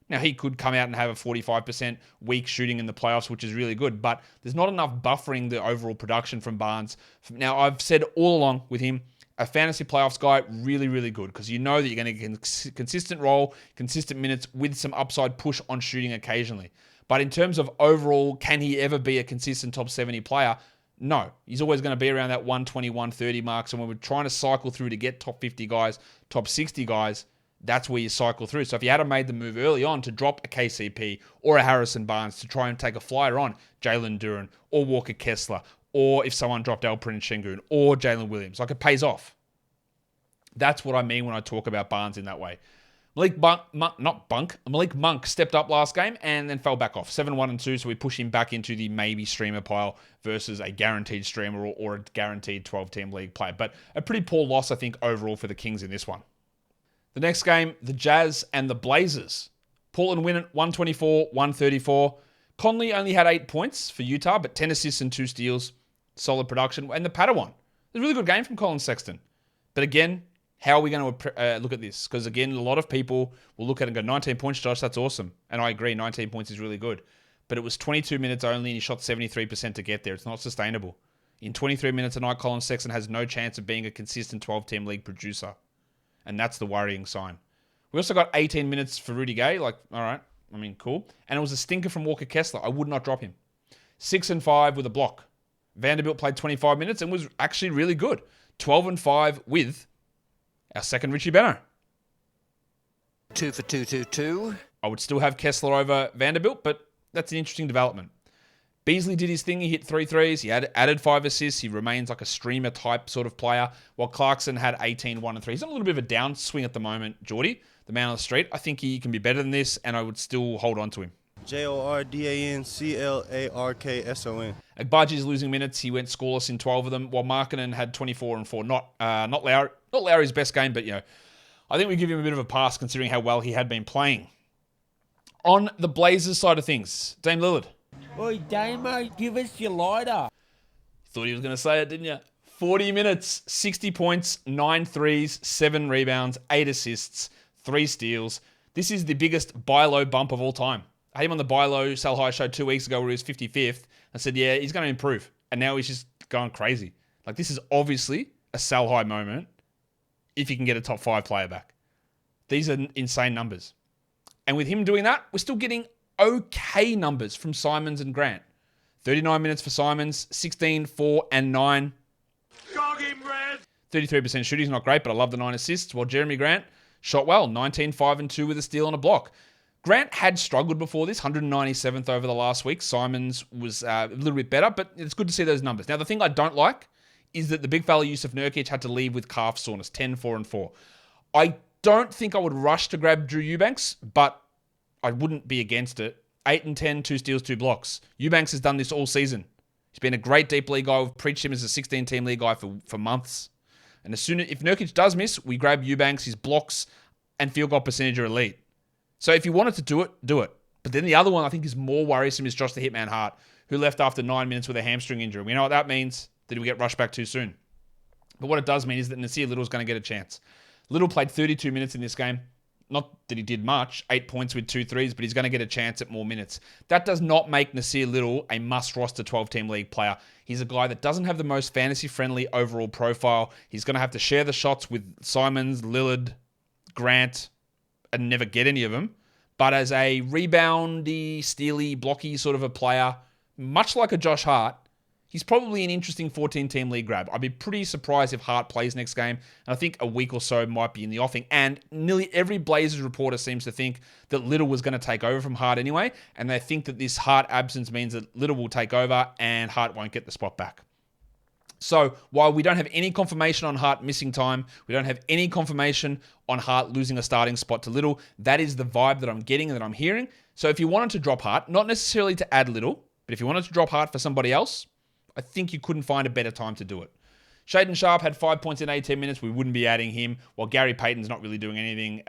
Now, he could come out and have a 45% weak shooting in the playoffs, which is really good, but there's not enough buffering the overall production from Barnes. Now, I've said all along with him, a fantasy playoffs guy, really, really good, because you know that you're going to get a consistent role, consistent minutes with some upside push on shooting occasionally. But in terms of overall, can he ever be a consistent top 70 player? No. He's always going to be around that 120, 130 mark. So when we're trying to cycle through to get top 50 guys, top 60 guys, that's where you cycle through. So if you had made the move early on to drop a KCP or a Harrison Barnes to try and take a flyer on Jalen Duren or Walker Kessler, or if someone dropped Alperen Sengun or Jalen Williams, it pays off. That's what I mean when I talk about Barnes in that way. Malik Monk stepped up last game and then fell back off. 7, 1, and 2, so we push him back into the maybe streamer pile versus a guaranteed streamer or a guaranteed 12-team league player. But a pretty poor loss, I think, overall for the Kings in this one. The next game, the Jazz and the Blazers. Portland win it 124-134. Conley only had 8 points for Utah, but 10 assists and 2 steals. Solid production. And the Padawan. It was a really good game from Colin Sexton. But again, how are we going to look at this? Because again, a lot of people will look at it and go, 19 points, Josh, that's awesome. And I agree, 19 points is really good. But it was 22 minutes only and he shot 73% to get there. It's not sustainable. In 23 minutes a night, Colin Sexton has no chance of being a consistent 12-team league producer. And that's the worrying sign. We also got 18 minutes for Rudy Gay. All right. Cool. And it was a stinker from Walker Kessler. I would not drop him. 6 and 5 with a block. Vanderbilt played 25 minutes and was actually really good. 12 and 5 with our second Richie Beno. 2 for 2. I would still have Kessler over Vanderbilt, but that's an interesting development. Beasley did his thing. He hit 3 threes. He added 5 assists. He remains like a streamer type sort of player, while Clarkson had 18, 1, and 3. He's on a little bit of a downswing at the moment, Geordie, the man on the street. I think he can be better than this, and I would still hold on to him. JORDANCLARKSON. Agbaji's losing minutes. He went scoreless in 12 of them, while Markkanen had 24 and 4. Not Lowry's best game, but I think we give him a bit of a pass considering how well he had been playing. On the Blazers side of things, Dame Lillard. Oi, Damo, give us your lighter. Thought he was going to say it, didn't you? 40 minutes, 60 points, 9 threes, 7 rebounds, 8 assists, 3 steals. This is the biggest buy low bump of all time. I had him on the buy low, sell high show 2 weeks ago where he was 55th. I said, yeah, he's going to improve. And now he's just going crazy. This is obviously a sell high moment if you can get a top 5 player back. These are insane numbers. And with him doing that, we're still getting okay numbers from Simons and Grant. 39 minutes for Simons, 16, 4, and 9. 33% shooting is not great, but I love the 9 assists. While Jeremy Grant shot well, 19, 5, and 2 with a steal and a block. Grant had struggled before this, 197th over the last week. Simons was a little bit better, but it's good to see those numbers. Now, the thing I don't like is that the big fella Yusuf Nurkic had to leave with calf soreness, 10, 4, and 4. I don't think I would rush to grab Drew Eubanks, but I wouldn't be against it. 8 and 10, 2 steals, 2 blocks. Eubanks has done this all season. He's been a great deep league guy. We've preached him as a 16-team league guy for months. And if Nurkic does miss, we grab Eubanks. His blocks and field goal percentage are elite. So if you wanted to do it, do it. But then the other one I think is more worrisome is Josh the Hitman Hart, who left after 9 minutes with a hamstring injury. We know what that means. Did we get rushed back too soon? But what it does mean is that Nasir Little's going to get a chance. Little played 32 minutes in this game. Not that he did much, 8 points with 2 threes, but he's going to get a chance at more minutes. That does not make Nasir Little a must-roster 12-team league player. He's a guy that doesn't have the most fantasy-friendly overall profile. He's going to have to share the shots with Simons, Lillard, Grant, and never get any of them. But as a reboundy, steely, blocky sort of a player, much like a Josh Hart, he's probably an interesting 14-team league grab. I'd be pretty surprised if Hart plays next game. And I think a week or so might be in the offing. And nearly every Blazers reporter seems to think that Little was going to take over from Hart anyway. And they think that this Hart absence means that Little will take over and Hart won't get the spot back. So while we don't have any confirmation on Hart missing time, we don't have any confirmation on Hart losing a starting spot to Little, that is the vibe that I'm getting and that I'm hearing. So if you wanted to drop Hart, not necessarily to add Little, but if you wanted to drop Hart for somebody else, I think you couldn't find a better time to do it. Shaedon Sharpe had 5 points in 18 minutes. We wouldn't be adding him. While Gary Payton's not really doing anything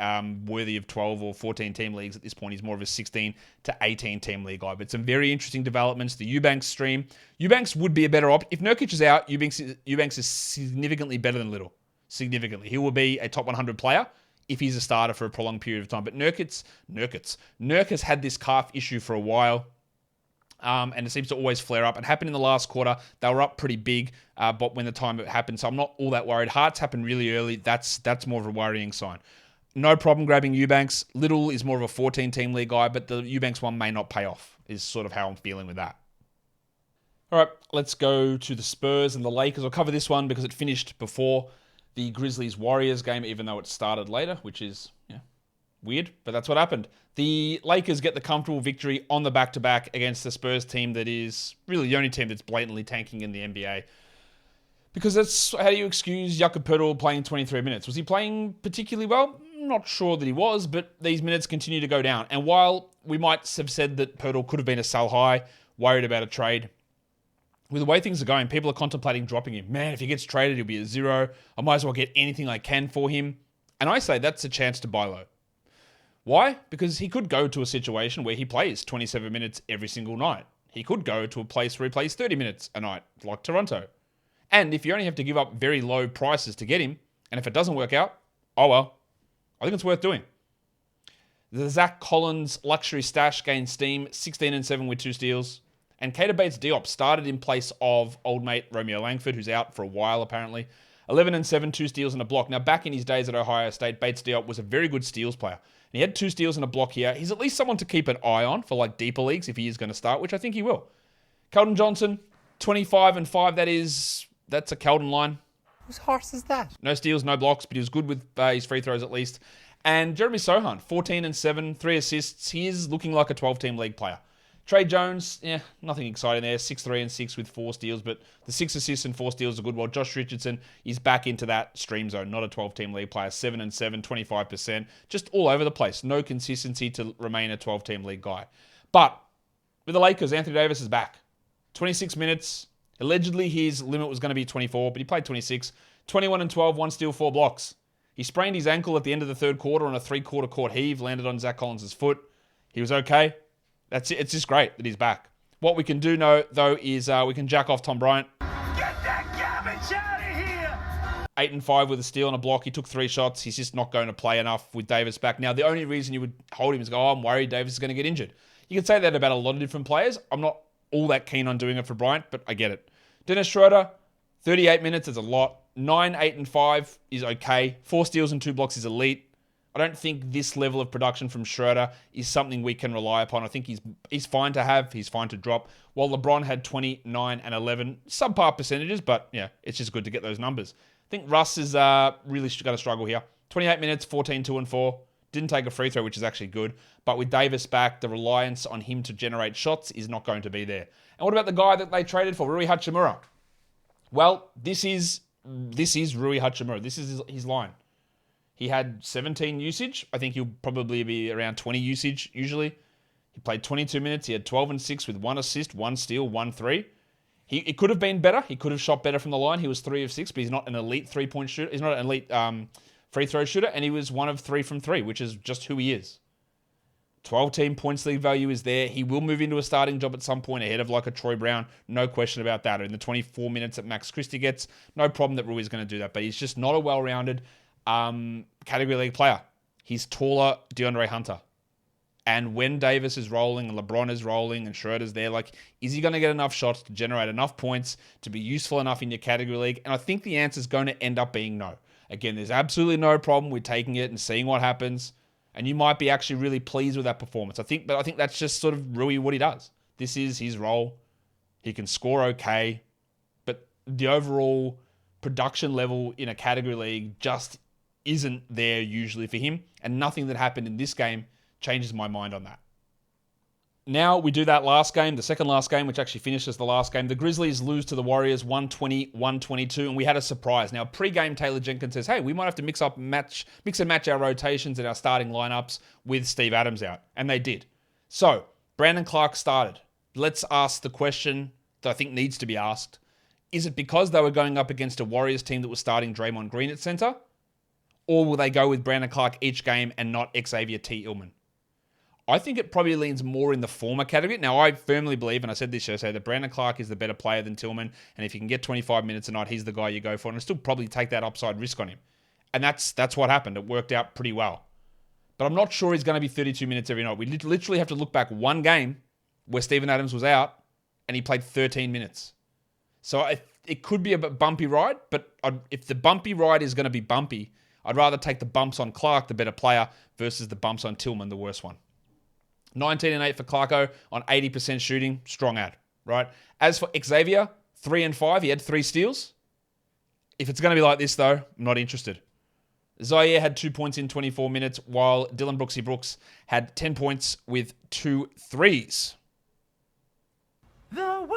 worthy of 12 or 14 team leagues at this point. He's more of a 16 to 18 team league guy. But some very interesting developments. The Eubanks stream. Eubanks would be a better option. If Nurkic is out, Eubanks is significantly better than Little. Significantly. He will be a top 100 player if he's a starter for a prolonged period of time. But Nurk has had this calf issue for a while. And it seems to always flare up. It happened in the last quarter. They were up pretty big, but when the time it happened, so I'm not all that worried. Hart's happened really early. That's more of a worrying sign. No problem grabbing Eubanks. Little is more of a 14-team league guy, but the Eubanks one may not pay off, is sort of how I'm feeling with that. All right, let's go to the Spurs and the Lakers. I'll cover this one because it finished before the Grizzlies-Warriors game, even though it started later, which is weird, but that's what happened. The Lakers get the comfortable victory on the back-to-back against the Spurs team that is really the only team that's blatantly tanking in the NBA. Because that's how do you excuse Jakob Poeltl playing 23 minutes? Was he playing particularly well? Not sure that he was, but these minutes continue to go down. And while we might have said that Poeltl could have been a sell high, worried about a trade, with the way things are going, people are contemplating dropping him. Man, if he gets traded, he'll be a zero. I might as well get anything I can for him. And I say that's a chance to buy low. Why? Because he could go to a situation where he plays 27 minutes every single night. He could go to a place where he plays 30 minutes a night, like Toronto. And if you only have to give up very low prices to get him, and if it doesn't work out, oh well, I think it's worth doing. The Zach Collins luxury stash gained steam, 16-7 with 2 steals. And Keita Bates-Diop started in place of old mate Romeo Langford, who's out for a while apparently. 11-7, 2 steals and a block. Now, back in his days at Ohio State, Bates-Diop was a very good steals player. And he had 2 steals and a block here. He's at least someone to keep an eye on for like deeper leagues if he is going to start, which I think he will. Keldon Johnson, 25-5. That's a Keldon line. Whose horse is that? No steals, no blocks, but he was good with his free throws at least. And Jeremy Sohan, 14-7, 3 assists. He is looking like a 12-team league player. Trey Jones, nothing exciting there. 6-3-6 with 4 steals, but the 6 assists and 4 steals are good. While Josh Richardson is back into that stream zone, not a 12-team league player. 7-7, 25%, just all over the place. No consistency to remain a 12-team league guy. But with the Lakers, Anthony Davis is back. 26 minutes. Allegedly, his limit was going to be 24, but he played 26. 21-12, 1 steal, 4 blocks. He sprained his ankle at the end of the third quarter on a 3-quarter court heave, landed on Zach Collins' foot. He was okay. That's it. It's just great that he's back. What we can do now, though, is we can jack off Tom Bryant. Get that garbage out of here! 8-5 with a steal and a block. He took 3 shots. He's just not going to play enough with Davis back. Now, the only reason you would hold him is go, I'm worried Davis is going to get injured. You can say that about a lot of different players. I'm not all that keen on doing it for Bryant, but I get it. Dennis Schroeder, 38 minutes is a lot. 9-8-5 is okay. 4 steals and 2 blocks is elite. I don't think this level of production from Schroeder is something we can rely upon. I think he's fine to have. He's fine to drop. While LeBron had 29 and 11, subpar percentages, but yeah, it's just good to get those numbers. I think Russ is really going to struggle here. 28 minutes, 14, 2 and 4. Didn't take a free throw, which is actually good. But with Davis back, the reliance on him to generate shots is not going to be there. And what about the guy that they traded for, Rui Hachimura? Well, this is Rui Hachimura. This is his line. He had 17 usage. I think he'll probably be around 20 usage usually. He played 22 minutes. He had 12-6 with 1 assist, 1 steal, 1 3. It could have been better. He could have shot better from the line. He was 3 of 6, but he's not an elite 3-point shooter. He's not an elite free throw shooter, and he was 1 of 3 from 3, which is just who he is. 12-team points league value is there. He will move into a starting job at some point ahead of like a Troy Brown. No question about that. In the 24 minutes that Max Christie gets, no problem that Rui is going to do that, but he's just not a well-rounded category league player. he's taller DeAndre Hunter. And when Davis is rolling and LeBron is rolling and Schroeder's there, like, is he going to get enough shots to generate enough points to be useful enough in your category league? And I think the answer is going to end up being no. Again, there's absolutely no problem with taking it and seeing what happens. And you might be actually really pleased with that performance. I think that's just sort of really what he does. This is his role. He can score okay, but the overall production level in a category league just isn't there usually for him. And nothing that happened in this game changes my mind on that. Now we do that last game, the second last game, which actually finishes the last game. The Grizzlies lose to the Warriors 120-122, and we had a surprise. Now, pre-game, Taylor Jenkins says, hey, we might have to mix and match our rotations and our starting lineups with Steve Adams out. And they did. So, Brandon Clark started. Let's ask the question that I think needs to be asked. Is it because they were going up against a Warriors team that was starting Draymond Green at center? Or will they go with Brandon Clark each game and not Xavier T. Illman? I think it probably leans more in the former category. Now, I firmly believe, and I said this yesterday, that Brandon Clark is the better player than Tillman, and if you can get 25 minutes a night, he's the guy you go for, and I'll still probably take that upside risk on him. And that's what happened. It worked out pretty well. But I'm not sure he's going to be 32 minutes every night. We literally have to look back one game where Steven Adams was out, and he played 13 minutes. So it could be a bumpy ride, but if the bumpy ride is going to be bumpy, I'd rather take the bumps on Clark, the better player, versus the bumps on Tillman, the worst one. 19-8 for Clarko on 80% shooting. Strong ad, right? As for Xavier, 3-5. He had 3 steals. If it's going to be like this, though, I'm not interested. Zaire had 2 points in 24 minutes, while Dylan Brooksy Brooks had 10 points with 2 threes. The world.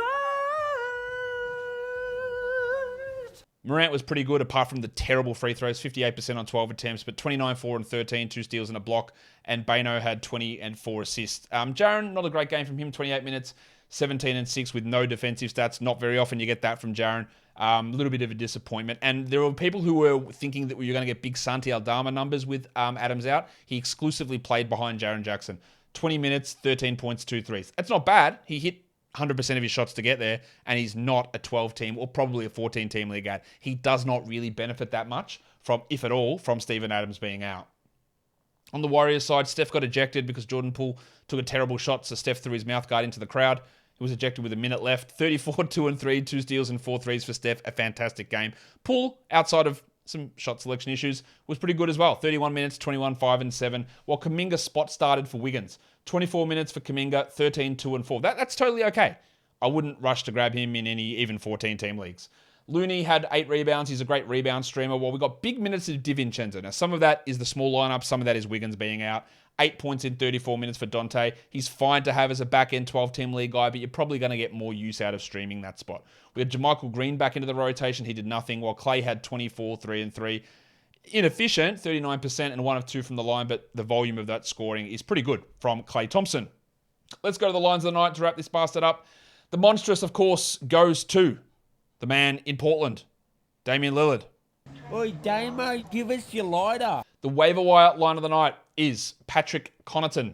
Morant was pretty good apart from the terrible free throws, 58% on 12 attempts, but 29, 4, and 13, 2 steals and a block. And Bano had 20 and 4 assists. Jaren, not a great game from him, 28 minutes, 17 and 6 with no defensive stats. Not very often you get that from Jaren. A little bit of a disappointment. And there were people who were thinking that we were going to get big Santi Aldama numbers with Adams out. He exclusively played behind Jaren Jackson. 20 minutes, 13 points, 2 threes. That's not bad. He hit 100% of his shots to get there, and he's not a 12-team or probably a 14-team league ad. He does not really benefit that much from, if at all, from Steven Adams being out. On the Warriors side, Steph got ejected because Jordan Poole took a terrible shot, so Steph threw his mouth guard into the crowd. He was ejected with a minute left. 34, 2 and 3, 2 steals and 4 threes for Steph. A fantastic game. Poole, outside of some shot selection issues, was pretty good as well. 31 minutes, 21, 5 and 7, while Kuminga spot started for Wiggins. 24 minutes for Kuminga, 13, 2 and 4. That's totally okay. I wouldn't rush to grab him in any even 14-team leagues. Looney had 8 rebounds. He's a great rebound streamer. Well, we got big minutes of DiVincenzo. Now, some of that is the small lineup. Some of that is Wiggins being out. 8 points in 34 minutes for Dante. He's fine to have as a back-end 12-team league guy, but you're probably going to get more use out of streaming that spot. We had JaMychal Green back into the rotation. He did nothing, while Clay had 24, 3 and 3. Inefficient, 39% and 1 of 2 from the line, but the volume of that scoring is pretty good from Klay Thompson. Let's go to the lines of the night to wrap this bastard up. The monstrous, of course, goes to the man in Portland, Damian Lillard. Oi, Damo, give us your lighter. The waiver wire line of the night is Patrick Connaughton.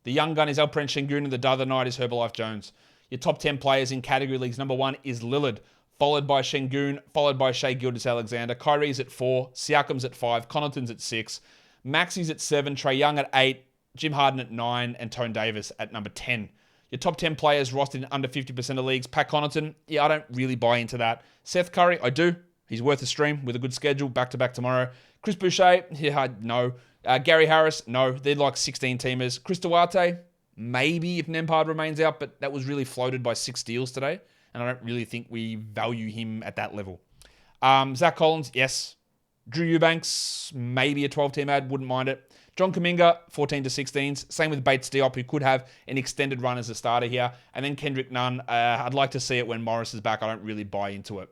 The young gun is Alperen Sengun, and the other night is Herbalife Jones. Your top 10 players in category leagues. Number 1 is Lillard, followed by Sengun, followed by Shai Gilgeous-Alexander. Kyrie's at 4, Siakam's at 5, Connaughton's at 6, Maxi's at 7, Trae Young at 8, Jim Harden at 9, and Tone Davis at number 10. Your top 10 players rostered in under 50% of leagues. Pat Connaughton, I don't really buy into that. Seth Curry, I do. He's worth a stream with a good schedule, back-to-back tomorrow. Chris Boucher, no. Gary Harris, no. They're like 16-teamers. Chris Duarte, maybe if Nembhard remains out, but that was really floated by 6 steals today, and I don't really think we value him at that level. Zach Collins, yes. Drew Eubanks, maybe a 12-team ad, wouldn't mind it. John Kuminga, 14 to 16s. Same with Bates Diop, who could have an extended run as a starter here. And then Kendrick Nunn. I'd like to see it when Morris is back. I don't really buy into it.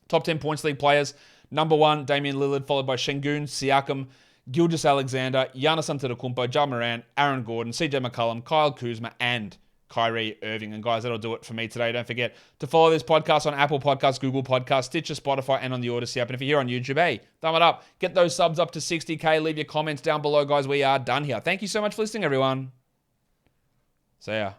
Top 10 points league players. Number 1, Damian Lillard, followed by Sengun, Siakam, Gilgeous-Alexander, Giannis Antetokounmpo, Ja Morant, Aaron Gordon, CJ McCollum, Kyle Kuzma, and Kyrie Irving. And guys, that'll do it for me today. Don't forget to follow this podcast on Apple Podcasts, Google Podcasts, Stitcher, Spotify, and on the Odyssey app. And if you're here on YouTube, hey, thumb it up. Get those subs up to 60K. Leave your comments down below, guys. We are done here. Thank you so much for listening, everyone. See ya.